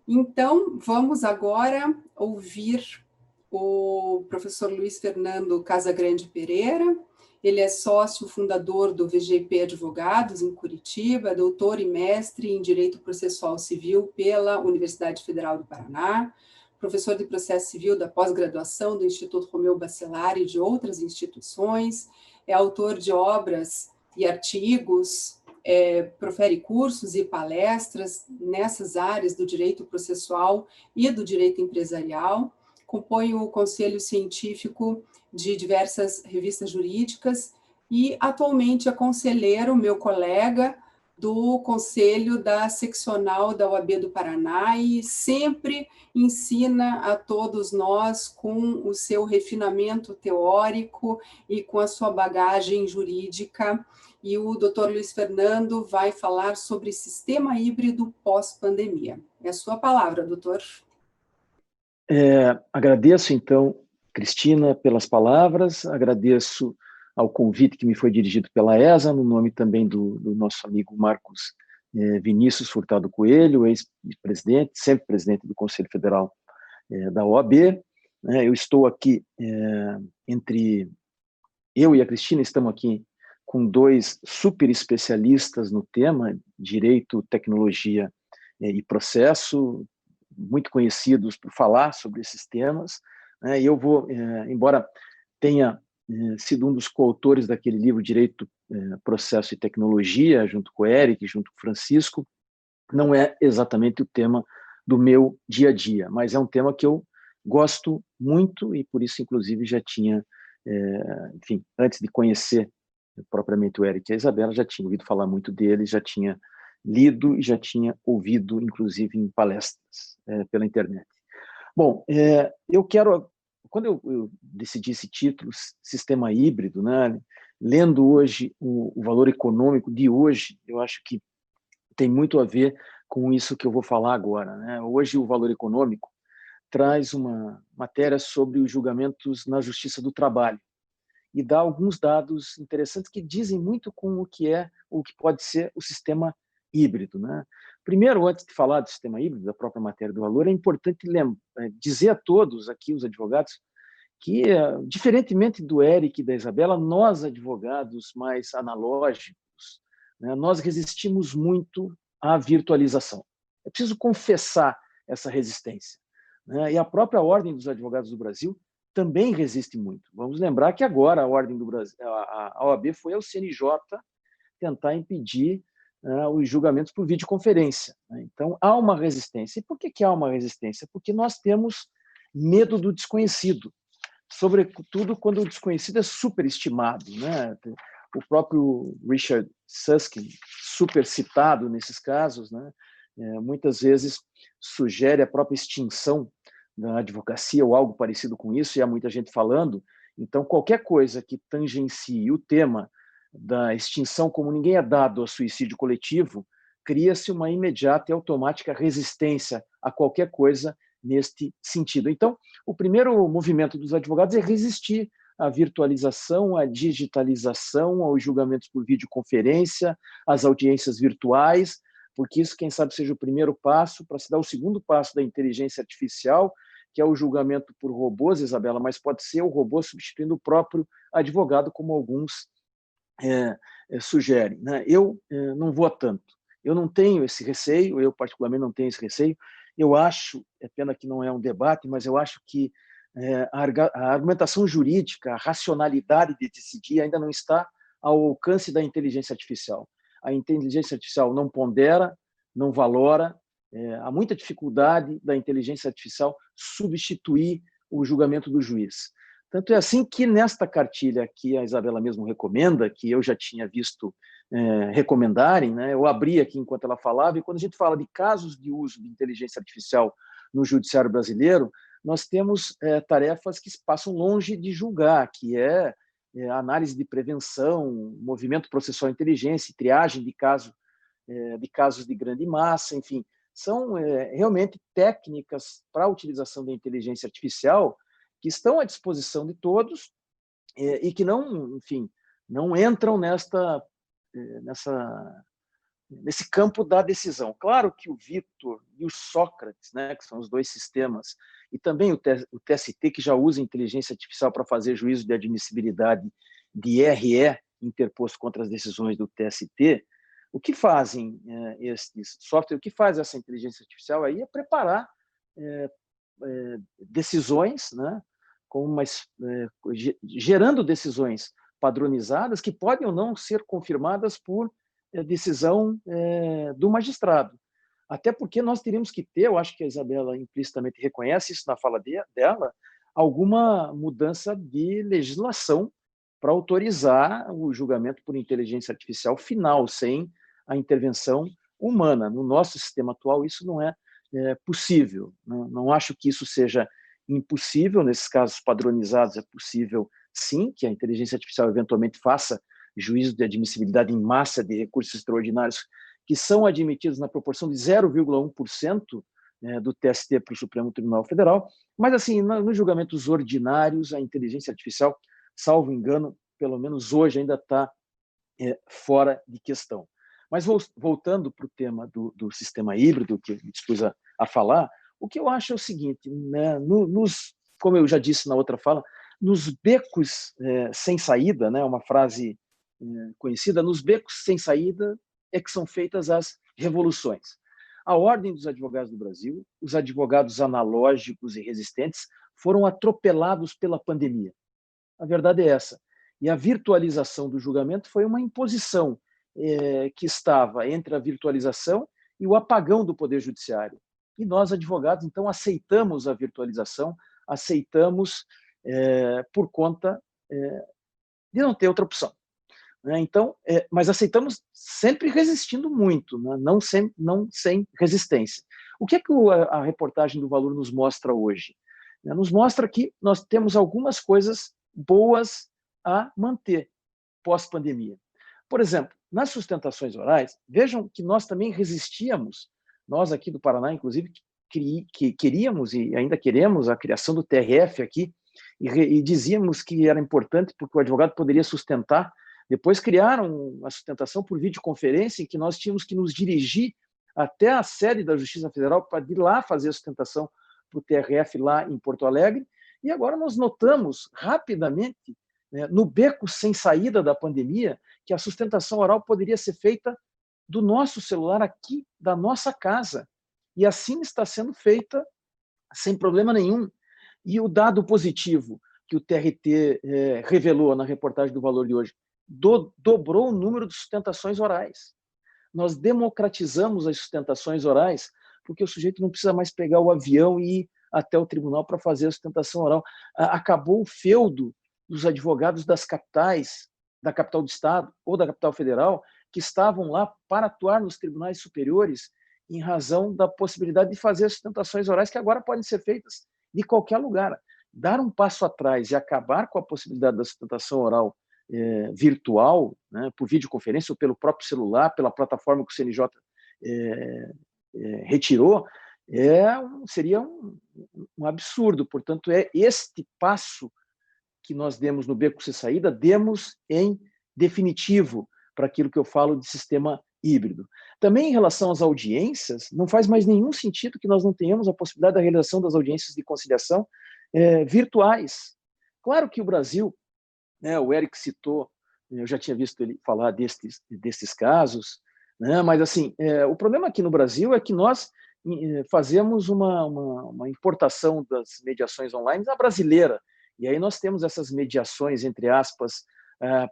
Então, vamos agora ouvir o professor Luiz Fernando Casagrande Pereira. Ele é sócio fundador do VGP Advogados, em Curitiba, doutor e mestre em Direito Processual Civil pela Universidade Federal do Paraná, professor de Processo Civil da pós-graduação do Instituto Romeu Bacelar e de outras instituições, é autor de obras e artigos, profere cursos e palestras nessas áreas do direito processual e do direito empresarial, compõe o conselho científico de diversas revistas jurídicas e atualmente é conselheiro, meu colega, do conselho da seccional da OAB do Paraná e sempre ensina a todos nós com o seu refinamento teórico e com a sua bagagem jurídica. E o doutor Luiz Fernando vai falar sobre sistema híbrido pós-pandemia. É a sua palavra, doutor. Agradeço, então, Cristina, pelas palavras, agradeço ao convite que me foi dirigido pela ESA, no nome também do nosso amigo Marcos Vinícius Furtado Coelho, ex-presidente, sempre presidente do Conselho Federal da OAB. Eu estou aqui, eu e a Cristina estamos aqui com dois super especialistas no tema, direito, tecnologia e processo, muito conhecidos por falar sobre esses temas, e eu vou, embora tenha sido um dos coautores daquele livro Direito, Processo e Tecnologia, junto com o Eric, junto com o Francisco, não é exatamente o tema do meu dia a dia, mas é um tema que eu gosto muito e por isso, inclusive, já tinha, enfim, antes de conhecer propriamente o Eric e a Isabela, já tinha ouvido falar muito dele, já tinha lido e já tinha ouvido, inclusive, em palestras pela internet. Bom, eu quero, quando eu decidi esse título, Sistema Híbrido, né, lendo hoje o valor econômico de hoje, eu acho que tem muito a ver com isso que eu vou falar agora, né? Hoje o Valor Econômico traz uma matéria sobre os julgamentos na Justiça do Trabalho e dá alguns dados interessantes que dizem muito com o que é, o que pode ser o sistema híbrido, né? Primeiro, antes de falar do sistema híbrido, da própria matéria do valor, é importante dizer a todos aqui, os advogados, que, diferentemente do Eric e da Isabela, nós, advogados mais analógicos, né, nós resistimos muito à virtualização. É preciso confessar essa resistência, né? E a própria Ordem dos Advogados do Brasil também resiste muito. Vamos lembrar que agora a Ordem do Brasil, a OAB foi ao CNJ tentar impedir os julgamentos por videoconferência, né? Então, há uma resistência. E por que há uma resistência? Porque nós temos medo do desconhecido, sobretudo quando o desconhecido é superestimado, né? O próprio Richard Susskind, super citado nesses casos, né, muitas vezes sugere a própria extinção da advocacia ou algo parecido com isso, e há muita gente falando. Então, qualquer coisa que tangencie o tema da extinção, como ninguém é dado ao suicídio coletivo, cria-se uma imediata e automática resistência a qualquer coisa neste sentido. Então, o primeiro movimento dos advogados é resistir à virtualização, à digitalização, aos julgamentos por videoconferência, às audiências virtuais, porque isso, quem sabe, seja o primeiro passo para se dar o segundo passo da inteligência artificial, que é o julgamento por robôs, Isabela, mas pode ser o robô substituindo o próprio advogado, como alguns sugerem, né? Eu não vou a tanto. Eu não tenho esse receio, eu particularmente não tenho esse receio. Eu acho, é pena que não é um debate, mas eu acho que a argumentação jurídica, a racionalidade de decidir ainda não está ao alcance da inteligência artificial. A inteligência artificial não pondera, não valora, há muita dificuldade da inteligência artificial substituir o julgamento do juiz. Tanto é assim que nesta cartilha que a Isabela mesmo recomenda, que eu já tinha visto recomendarem, né, eu abri aqui enquanto ela falava, e quando a gente fala de casos de uso de inteligência artificial no judiciário brasileiro, nós temos tarefas que passam longe de julgar, que é análise de prevenção, movimento processual de inteligência, triagem de casos de grande massa, enfim, são realmente técnicas para a utilização da inteligência artificial que estão à disposição de todos e que não, enfim, não entram nesse campo da decisão. Claro que o Victor e o Sócrates, né, que são os dois sistemas, e também o TST, que já usa inteligência artificial para fazer juízo de admissibilidade de RE interposto contra as decisões do TST, o que fazem esses softwares, o que faz essa inteligência artificial aí é preparar decisões, né, gerando decisões padronizadas que podem ou não ser confirmadas por decisão do magistrado. Até porque nós teríamos que ter, eu acho que a Isabela implicitamente reconhece isso na fala dela, alguma mudança de legislação para autorizar o julgamento por inteligência artificial final, sem a intervenção humana. No nosso sistema atual, isso não é possível. Não acho que isso seja impossível. Nesses casos padronizados, é possível, sim, que a inteligência artificial eventualmente faça juízo de admissibilidade em massa de recursos extraordinários que são admitidos na proporção de 0,1% do TST para o Supremo Tribunal Federal, mas, assim, nos julgamentos ordinários, a inteligência artificial, salvo engano, pelo menos hoje ainda está fora de questão. Mas, voltando para o tema do sistema híbrido, que eu me dispus a falar, o que eu acho é o seguinte, né, como eu já disse na outra fala, nos becos sem saída, né, uma frase conhecida, nos becos sem saída é que são feitas as revoluções. A Ordem dos Advogados do Brasil, os advogados analógicos e resistentes, foram atropelados pela pandemia. A verdade é essa. E a virtualização do julgamento foi uma imposição que estava entre a virtualização e o apagão do Poder Judiciário. E nós, advogados, então, aceitamos a virtualização, aceitamos por conta de não ter outra opção. Então, mas aceitamos sempre resistindo muito, né? não sem resistência. O que é que a reportagem do Valor nos mostra hoje? Nos mostra que nós temos algumas coisas boas a manter pós-pandemia. Por exemplo, nas sustentações orais, vejam que nós também resistíamos, nós aqui do Paraná, inclusive, que queríamos e ainda queremos a criação do TRF aqui, e dizíamos que era importante porque o advogado poderia sustentar. Depois criaram a sustentação por videoconferência, em que nós tínhamos que nos dirigir até a sede da Justiça Federal para ir lá fazer a sustentação para o TRF lá em Porto Alegre. E agora nós notamos rapidamente, né, no beco sem saída da pandemia, que a sustentação oral poderia ser feita do nosso celular aqui, da nossa casa. E assim está sendo feita sem problema nenhum. E o dado positivo que o TRT revelou na reportagem do Valor de hoje, dobrou o número de sustentações orais. Nós democratizamos as sustentações orais porque o sujeito não precisa mais pegar o avião e ir até o tribunal para fazer a sustentação oral. Acabou o feudo dos advogados das capitais, da capital do Estado ou da capital federal, que estavam lá para atuar nos tribunais superiores em razão da possibilidade de fazer as sustentações orais que agora podem ser feitas de qualquer lugar. Dar um passo atrás e acabar com a possibilidade da sustentação oral virtual, né, por videoconferência ou pelo próprio celular, pela plataforma que o CNJ retirou, seria um absurdo. Portanto, este passo que nós demos no beco sem saída, demos em definitivo para aquilo que eu falo de sistema híbrido. Também em relação às audiências, não faz mais nenhum sentido que nós não tenhamos a possibilidade da realização das audiências de conciliação virtuais. Claro que o Brasil, né, o Eric citou, eu já tinha visto ele falar desses casos, né, mas assim, o problema aqui no Brasil é que nós fazemos uma importação das mediações online à brasileira, e aí nós temos essas mediações, entre aspas,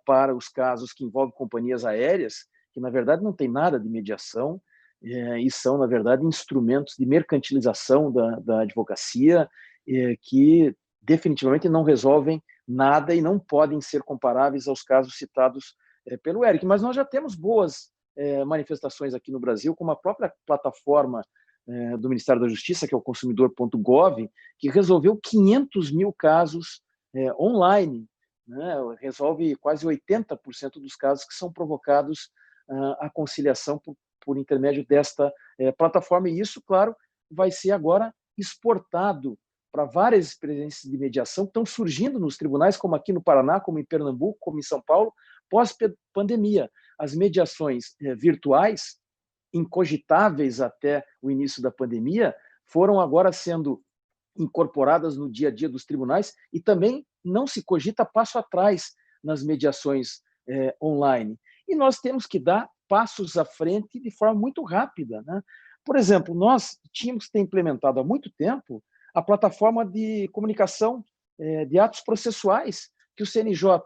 para os casos que envolvem companhias aéreas, que na verdade não tem nada de mediação, e são, na verdade, instrumentos de mercantilização da advocacia que definitivamente não resolvem nada e não podem ser comparáveis aos casos citados pelo Eric. Mas nós já temos boas manifestações aqui no Brasil, como a própria plataforma do Ministério da Justiça, que é o consumidor.gov, que resolveu 500 mil casos online, né? Resolve quase 80% dos casos que são provocados a conciliação por intermédio desta plataforma. E isso, claro, vai ser agora exportado para várias experiências de mediação que estão surgindo nos tribunais, como aqui no Paraná, como em Pernambuco, como em São Paulo, pós-pandemia. As mediações virtuais, incogitáveis até o início da pandemia, foram agora sendo incorporadas no dia a dia dos tribunais e também não se cogita passo atrás nas mediações online. E nós temos que dar passos à frente de forma muito rápida, né? Por exemplo, nós tínhamos que ter implementado há muito tempo a plataforma de comunicação de atos processuais que o CNJ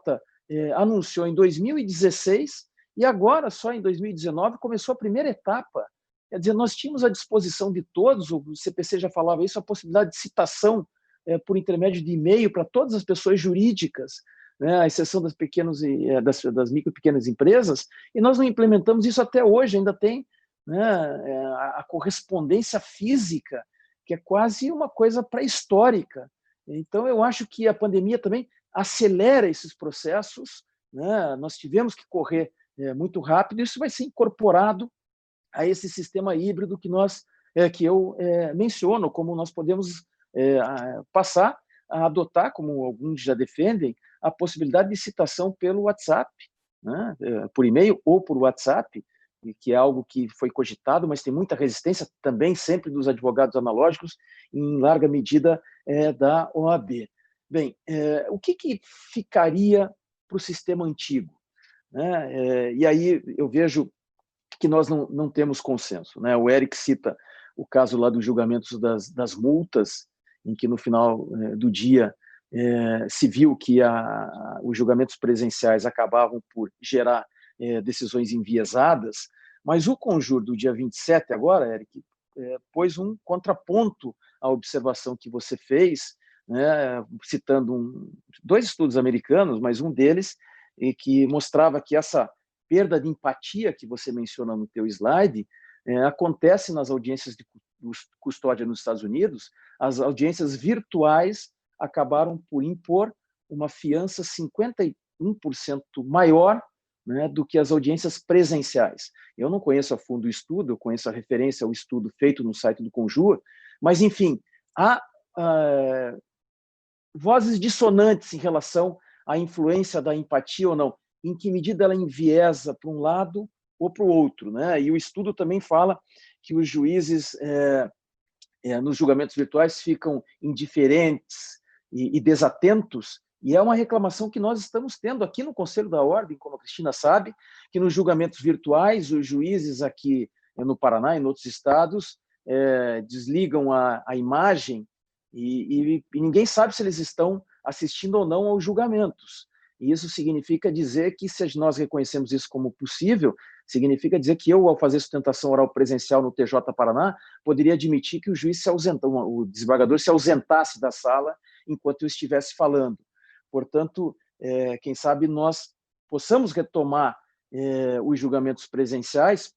anunciou em 2016 e agora, só em 2019, começou a primeira etapa. Quer dizer, nós tínhamos à disposição de todos, o CPC já falava isso, a possibilidade de citação por intermédio de e-mail para todas as pessoas jurídicas, né, à exceção das micro e pequenas empresas, e nós não implementamos isso até hoje, ainda tem, né, a correspondência física, que é quase uma coisa pré-histórica. Então, eu acho que a pandemia também acelera esses processos, né? Nós tivemos que correr muito rápido, e isso vai ser incorporado a esse sistema híbrido que eu menciono, como nós podemos passar a adotar, como alguns já defendem, a possibilidade de citação pelo WhatsApp, né? Por e-mail ou por WhatsApp, que é algo que foi cogitado, mas tem muita resistência também sempre dos advogados analógicos, em larga medida da OAB. Bem, o que ficaria para o sistema antigo, né? E aí eu vejo que nós não temos consenso, né? O Eric cita o caso lá dos julgamentos das multas, em que no final do dia se viu que os julgamentos presenciais acabavam por gerar decisões enviesadas, mas o Conjur do dia 27 agora, Eric, pôs um contraponto à observação que você fez, né, citando dois estudos americanos, mas um deles que mostrava que essa perda de empatia que você menciona no teu slide acontece nas audiências de custódia nos Estados Unidos. As audiências virtuais acabaram por impor uma fiança 51% maior, né, do que as audiências presenciais. Eu não conheço a fundo o estudo, eu conheço a referência ao estudo feito no site do Conjur, mas, enfim, há vozes dissonantes em relação à influência da empatia ou não, em que medida ela enviesa para um lado ou para o outro, né? E o estudo também fala que os juízes, nos julgamentos virtuais, ficam indiferentes e desatentos, e é uma reclamação que nós estamos tendo aqui no Conselho da Ordem, como a Cristina sabe, que nos julgamentos virtuais, os juízes aqui no Paraná e em outros estados desligam a imagem e ninguém sabe se eles estão assistindo ou não aos julgamentos. E isso significa dizer que, se nós reconhecemos isso como possível, significa dizer que eu, ao fazer sustentação oral presencial no TJ Paraná, poderia admitir que o juiz o desembargador se ausentasse da sala enquanto eu estivesse falando. Portanto, quem sabe nós possamos retomar os julgamentos presenciais,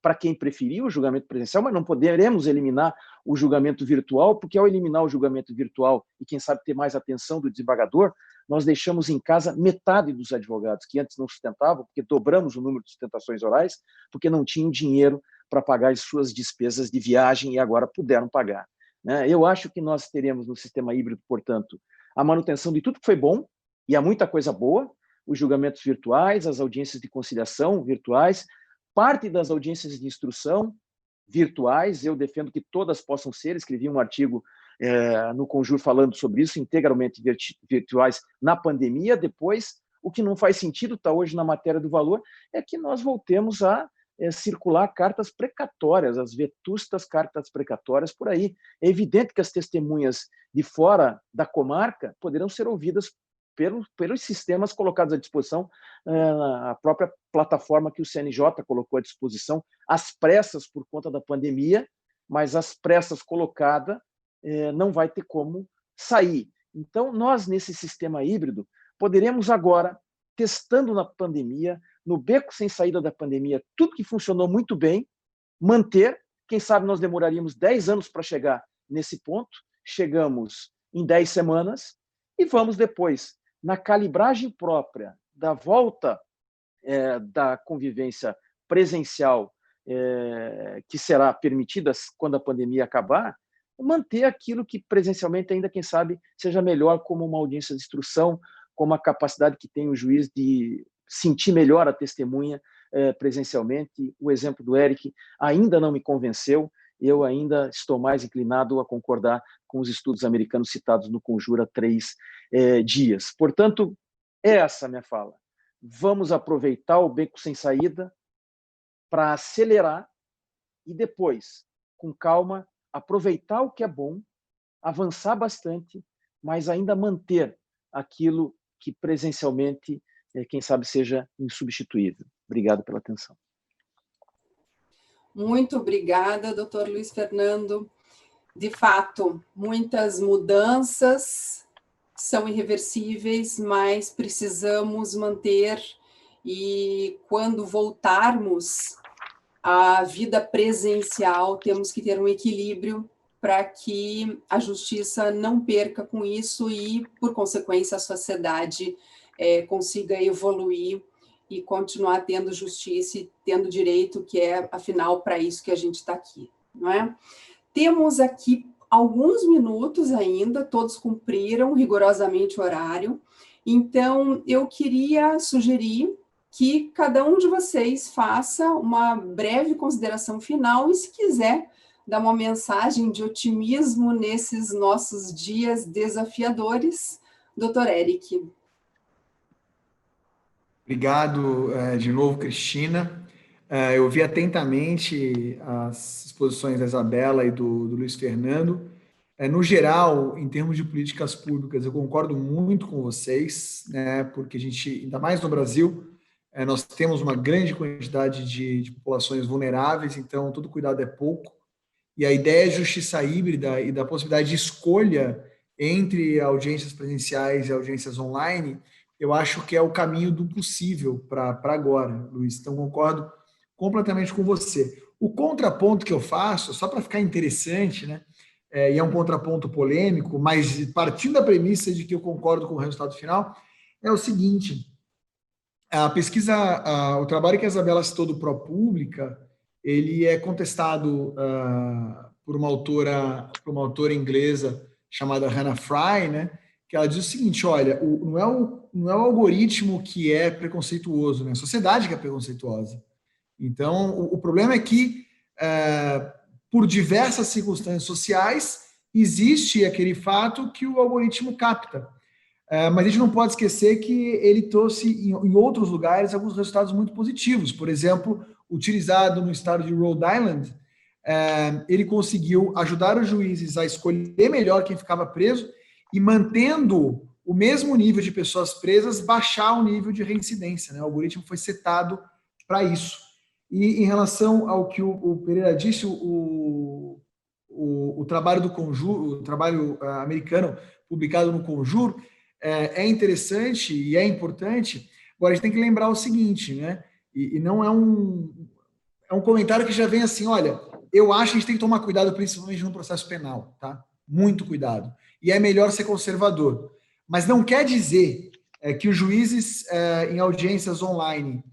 para quem preferir o julgamento presencial, mas não poderemos eliminar o julgamento virtual, porque ao eliminar o julgamento virtual e, quem sabe, ter mais atenção do desembargador, nós deixamos em casa metade dos advogados que antes não sustentavam, porque dobramos o número de sustentações orais, porque não tinham dinheiro para pagar as suas despesas de viagem e agora puderam pagar, né? Eu acho que nós teremos no sistema híbrido, portanto, a manutenção de tudo que foi bom, e há muita coisa boa, os julgamentos virtuais, as audiências de conciliação virtuais, parte das audiências de instrução virtuais. Eu defendo que todas possam ser. Escrevi um artigo no Conjur falando sobre isso, integralmente virtuais na pandemia. Depois, o que não faz sentido, está hoje na matéria do valor, é que nós voltemos a circular cartas precatórias, as vetustas cartas precatórias por aí. É evidente que as testemunhas de fora da comarca poderão ser ouvidas pelos sistemas colocados à disposição, a própria plataforma que o CNJ colocou à disposição, às pressas por conta da pandemia, mas às pressas colocada não vai ter como sair. Então, nós, nesse sistema híbrido, poderemos agora, testando na pandemia, no beco sem saída da pandemia, tudo que funcionou muito bem, manter. Quem sabe nós demoraríamos 10 anos para chegar nesse ponto, chegamos em 10 semanas, e vamos depois, na calibragem própria da volta da convivência presencial, que será permitida quando a pandemia acabar, manter aquilo que presencialmente ainda, quem sabe, seja melhor, como uma audiência de instrução, como a capacidade que tem o juiz de sentir melhor a testemunha presencialmente. O exemplo do Eric ainda não me convenceu, eu ainda estou mais inclinado a concordar com os estudos americanos citados no Conjura 3 dias. Portanto, essa é a minha fala. Vamos aproveitar o beco sem saída para acelerar e depois, com calma, aproveitar o que é bom, avançar bastante, mas ainda manter aquilo que presencialmente, quem sabe, seja insubstituível. Obrigado pela atenção. Muito obrigada, doutor Luiz Fernando. De fato, muitas mudanças são irreversíveis, mas precisamos manter, e quando voltarmos à vida presencial, temos que ter um equilíbrio para que a justiça não perca com isso e, por consequência, a sociedade consiga evoluir e continuar tendo justiça e tendo direito, que é, afinal, para isso que a gente está aqui, não é? Temos aqui alguns minutos ainda, todos cumpriram rigorosamente o horário, então eu queria sugerir que cada um de vocês faça uma breve consideração final e, se quiser, dar uma mensagem de otimismo nesses nossos dias desafiadores. Doutor Eric. Obrigado de novo, Cristina. Eu ouvi atentamente as exposições da Isabela e do Luiz Fernando. No geral, em termos de políticas públicas, eu concordo muito com vocês, né, porque a gente, ainda mais no Brasil, nós temos uma grande quantidade de populações vulneráveis, então todo cuidado é pouco. E a ideia de justiça híbrida e da possibilidade de escolha entre audiências presenciais e audiências online, eu acho que é o caminho do possível para agora, Luiz. Então, concordo completamente com você. O contraponto que eu faço, só para ficar interessante, né, e é um contraponto polêmico, mas partindo da premissa de que eu concordo com o resultado final, é o seguinte: a pesquisa, o trabalho que a Isabela citou do ProPublica, ele é contestado por uma autora inglesa chamada Hannah Fry, né, que ela diz o seguinte: olha, não é o algoritmo que é preconceituoso, né? A sociedade que é preconceituosa. Então, o problema é que, por diversas circunstâncias sociais, existe aquele fato que o algoritmo capta. Mas a gente não pode esquecer que ele trouxe, em outros lugares, alguns resultados muito positivos. Por exemplo, utilizado no estado de Rhode Island, ele conseguiu ajudar os juízes a escolher melhor quem ficava preso e, mantendo o mesmo nível de pessoas presas, baixar o nível de reincidência, né? O algoritmo foi setado para isso. E em relação ao que o Pereira disse, o trabalho do Conjuro, o trabalho americano publicado no Conjuro, é interessante e é importante. Agora, a gente tem que lembrar o seguinte, né? E não é um comentário que já vem assim: olha, eu acho que a gente tem que tomar cuidado, principalmente no processo penal, tá? Muito cuidado. E é melhor ser conservador. Mas não quer dizer que os juízes em audiências online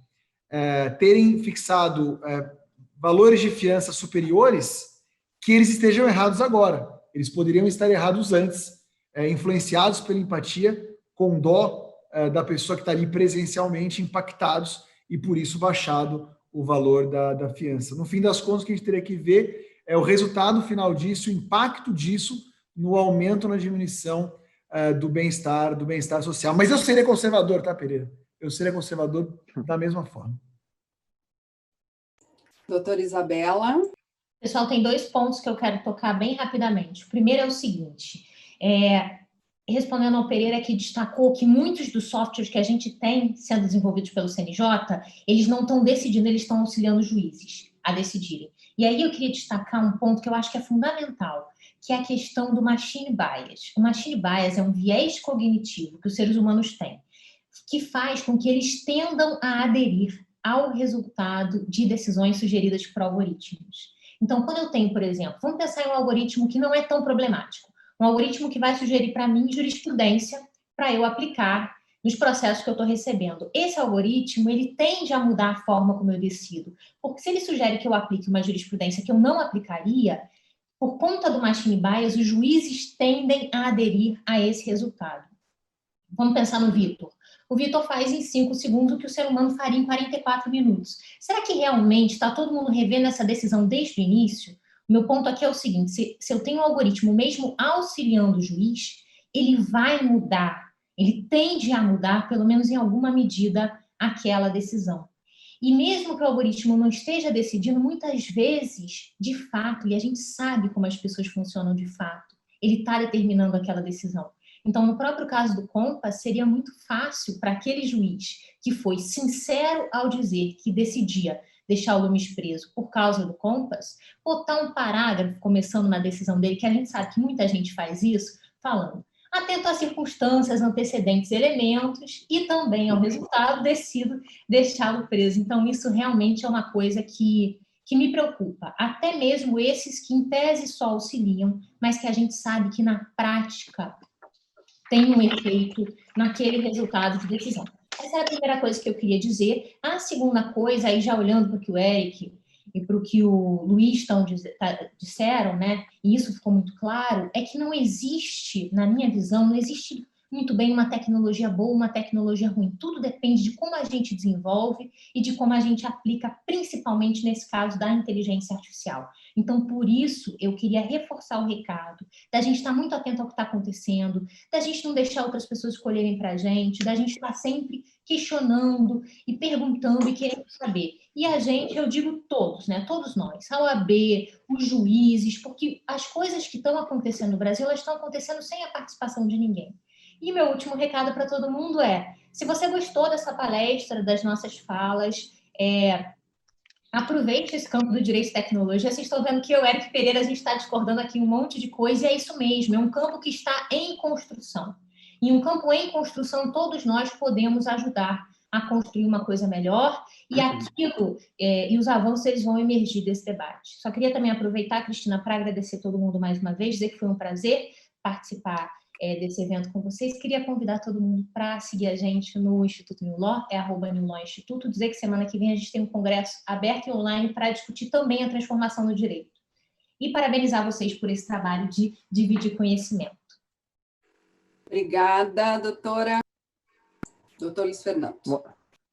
terem fixado valores de fiança superiores, que eles estejam errados agora. Eles poderiam estar errados antes, influenciados pela empatia, com dó da pessoa que está ali presencialmente, impactados, e por isso baixado o valor da fiança. No fim das contas, o que a gente teria que ver é o resultado final disso, o impacto disso no aumento, na diminuição do bem-estar social. Mas eu seria conservador, tá, Pereira? Eu seria conservador da mesma forma. Doutora Isabela. Pessoal, tem 2 pontos que eu quero tocar bem rapidamente. O primeiro é o seguinte: respondendo ao Pereira, que destacou que muitos dos softwares que a gente tem sendo desenvolvidos pelo CNJ, eles não estão decidindo, eles estão auxiliando os juízes a decidirem. E aí eu queria destacar um ponto que eu acho que é fundamental, que é a questão do machine bias. O machine bias é um viés cognitivo que os seres humanos têm, que faz com que eles tendam a aderir ao resultado de decisões sugeridas por algoritmos. Então, quando eu tenho, por exemplo, vamos pensar em um algoritmo que não é tão problemático, um algoritmo que vai sugerir para mim jurisprudência para eu aplicar nos processos que eu estou recebendo. Esse algoritmo, ele tende a mudar a forma como eu decido, porque se ele sugere que eu aplique uma jurisprudência que eu não aplicaria, por conta do machine bias, os juízes tendem a aderir a esse resultado. Vamos pensar no Vitor. O Vitor faz em 5 segundos o que o ser humano faria em 44 minutos. Será que realmente está todo mundo revendo essa decisão desde o início? O meu ponto aqui é o seguinte, se eu tenho um algoritmo mesmo auxiliando o juiz, ele vai mudar, ele tende a mudar, pelo menos em alguma medida, aquela decisão. E mesmo que o algoritmo não esteja decidindo, muitas vezes, de fato, e a gente sabe como as pessoas funcionam de fato, ele está determinando aquela decisão. Então, no próprio caso do Compass, seria muito fácil para aquele juiz que foi sincero ao dizer que decidia deixar o Lumes preso por causa do Compass, botar um parágrafo começando na decisão dele, que a gente sabe que muita gente faz isso, falando: atento às circunstâncias, antecedentes, elementos e também ao resultado, decido deixá-lo preso. Então, isso realmente é uma coisa que me preocupa. Até mesmo esses que, em tese, só auxiliam, mas que a gente sabe que, na prática, tem um efeito naquele resultado de decisão. Essa é a primeira coisa que eu queria dizer. A segunda coisa, aí já olhando para o que o Eric e para o que o Luiz disseram, né, e isso ficou muito claro, é que não existe, na minha visão, não existe muito bem uma tecnologia boa, uma tecnologia ruim. Tudo depende de como a gente desenvolve e de como a gente aplica, principalmente nesse caso da inteligência artificial. Então, por isso, eu queria reforçar o recado da gente estar muito atento ao que está acontecendo, da gente não deixar outras pessoas escolherem para a gente, da gente estar sempre questionando e perguntando e querendo saber. E a gente, eu digo todos, né? Todos nós, a OAB, os juízes, porque as coisas que estão acontecendo no Brasil, elas estão acontecendo sem a participação de ninguém. E meu último recado para todo mundo é: se você gostou dessa palestra, das nossas falas, aproveite esse campo do direito e tecnologia. Vocês estão vendo que eu, Eric Pereira, a gente está discordando aqui um monte de coisa, e é isso mesmo, é um campo que está em construção. E um campo em construção, todos nós podemos ajudar a construir uma coisa melhor, e aquilo, e os avanços, eles vão emergir desse debate. Só queria também aproveitar, Cristina, para agradecer todo mundo mais uma vez, dizer que foi um prazer participar desse evento com vocês. Queria convidar todo mundo para seguir a gente no Instituto New Law, @New Law Instituto, dizer que semana que vem a gente tem um congresso aberto e online para discutir também a transformação no direito. E parabenizar vocês por esse trabalho de dividir conhecimento. Obrigada, doutora. Doutor Luiz Fernando.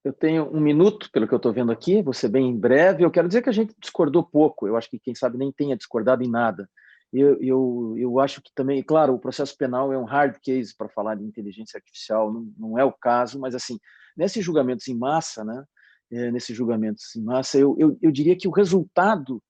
Eu tenho 1 minuto, pelo que eu estou vendo aqui, vou ser bem breve. Eu quero dizer que a gente discordou pouco, eu acho que, quem sabe, nem tenha discordado em nada. Eu acho que também, claro, o processo penal é um hard case para falar de inteligência artificial, não é o caso, mas, assim, nesses julgamentos em massa, né, eu diria que o resultado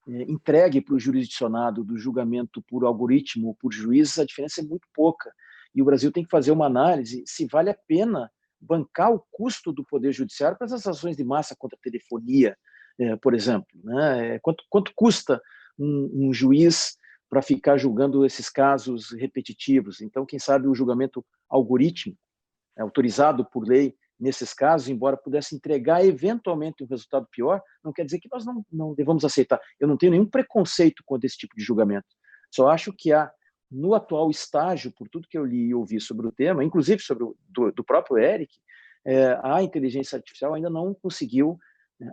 entregue para o jurisdicionado do julgamento por algoritmo ou por juiz, a diferença é muito pouca. E o Brasil tem que fazer uma análise se vale a pena bancar o custo do Poder Judiciário para essas ações de massa contra a telefonia, por exemplo. Né? Quanto custa um juiz para ficar julgando esses casos repetitivos? Então, quem sabe o julgamento algorítmico, autorizado por lei, nesses casos, embora pudesse entregar eventualmente um resultado pior, não quer dizer que nós não devamos aceitar. Eu não tenho nenhum preconceito contra esse tipo de julgamento. Só acho que há, no atual estágio, por tudo que eu li e ouvi sobre o tema, inclusive sobre do próprio Eric, a inteligência artificial ainda não conseguiu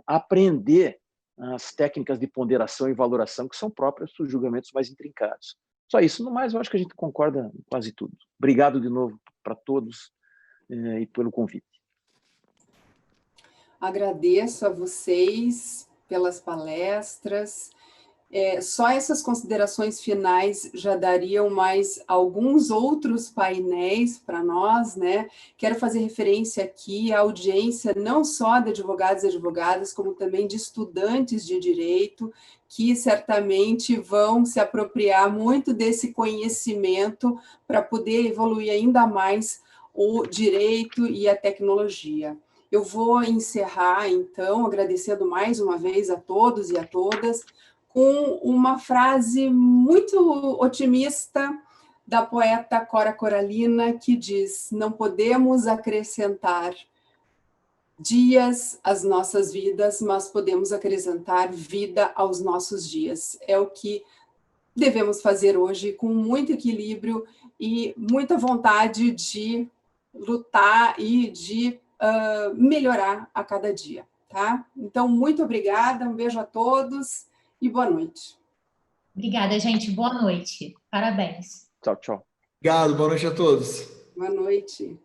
aprender as técnicas de ponderação e valoração que são próprias dos julgamentos mais intrincados. Só isso. No mais, eu acho que a gente concorda em quase tudo. Obrigado de novo para todos e pelo convite. Agradeço a vocês pelas palestras. Só essas considerações finais já dariam mais alguns outros painéis para nós, né? Quero fazer referência aqui à audiência não só de advogados e advogadas, como também de estudantes de direito, que certamente vão se apropriar muito desse conhecimento para poder evoluir ainda mais o direito e a tecnologia. Eu vou encerrar, então, agradecendo mais uma vez a todos e a todas, com uma frase muito otimista da poeta Cora Coralina, que diz: não podemos acrescentar dias às nossas vidas, mas podemos acrescentar vida aos nossos dias. É o que devemos fazer hoje, com muito equilíbrio e muita vontade de lutar e de melhorar a cada dia, tá? Então, muito obrigada, um beijo a todos e boa noite. Obrigada, gente. Boa noite. Parabéns. Tchau, tchau. Obrigado, boa noite a todos. Boa noite.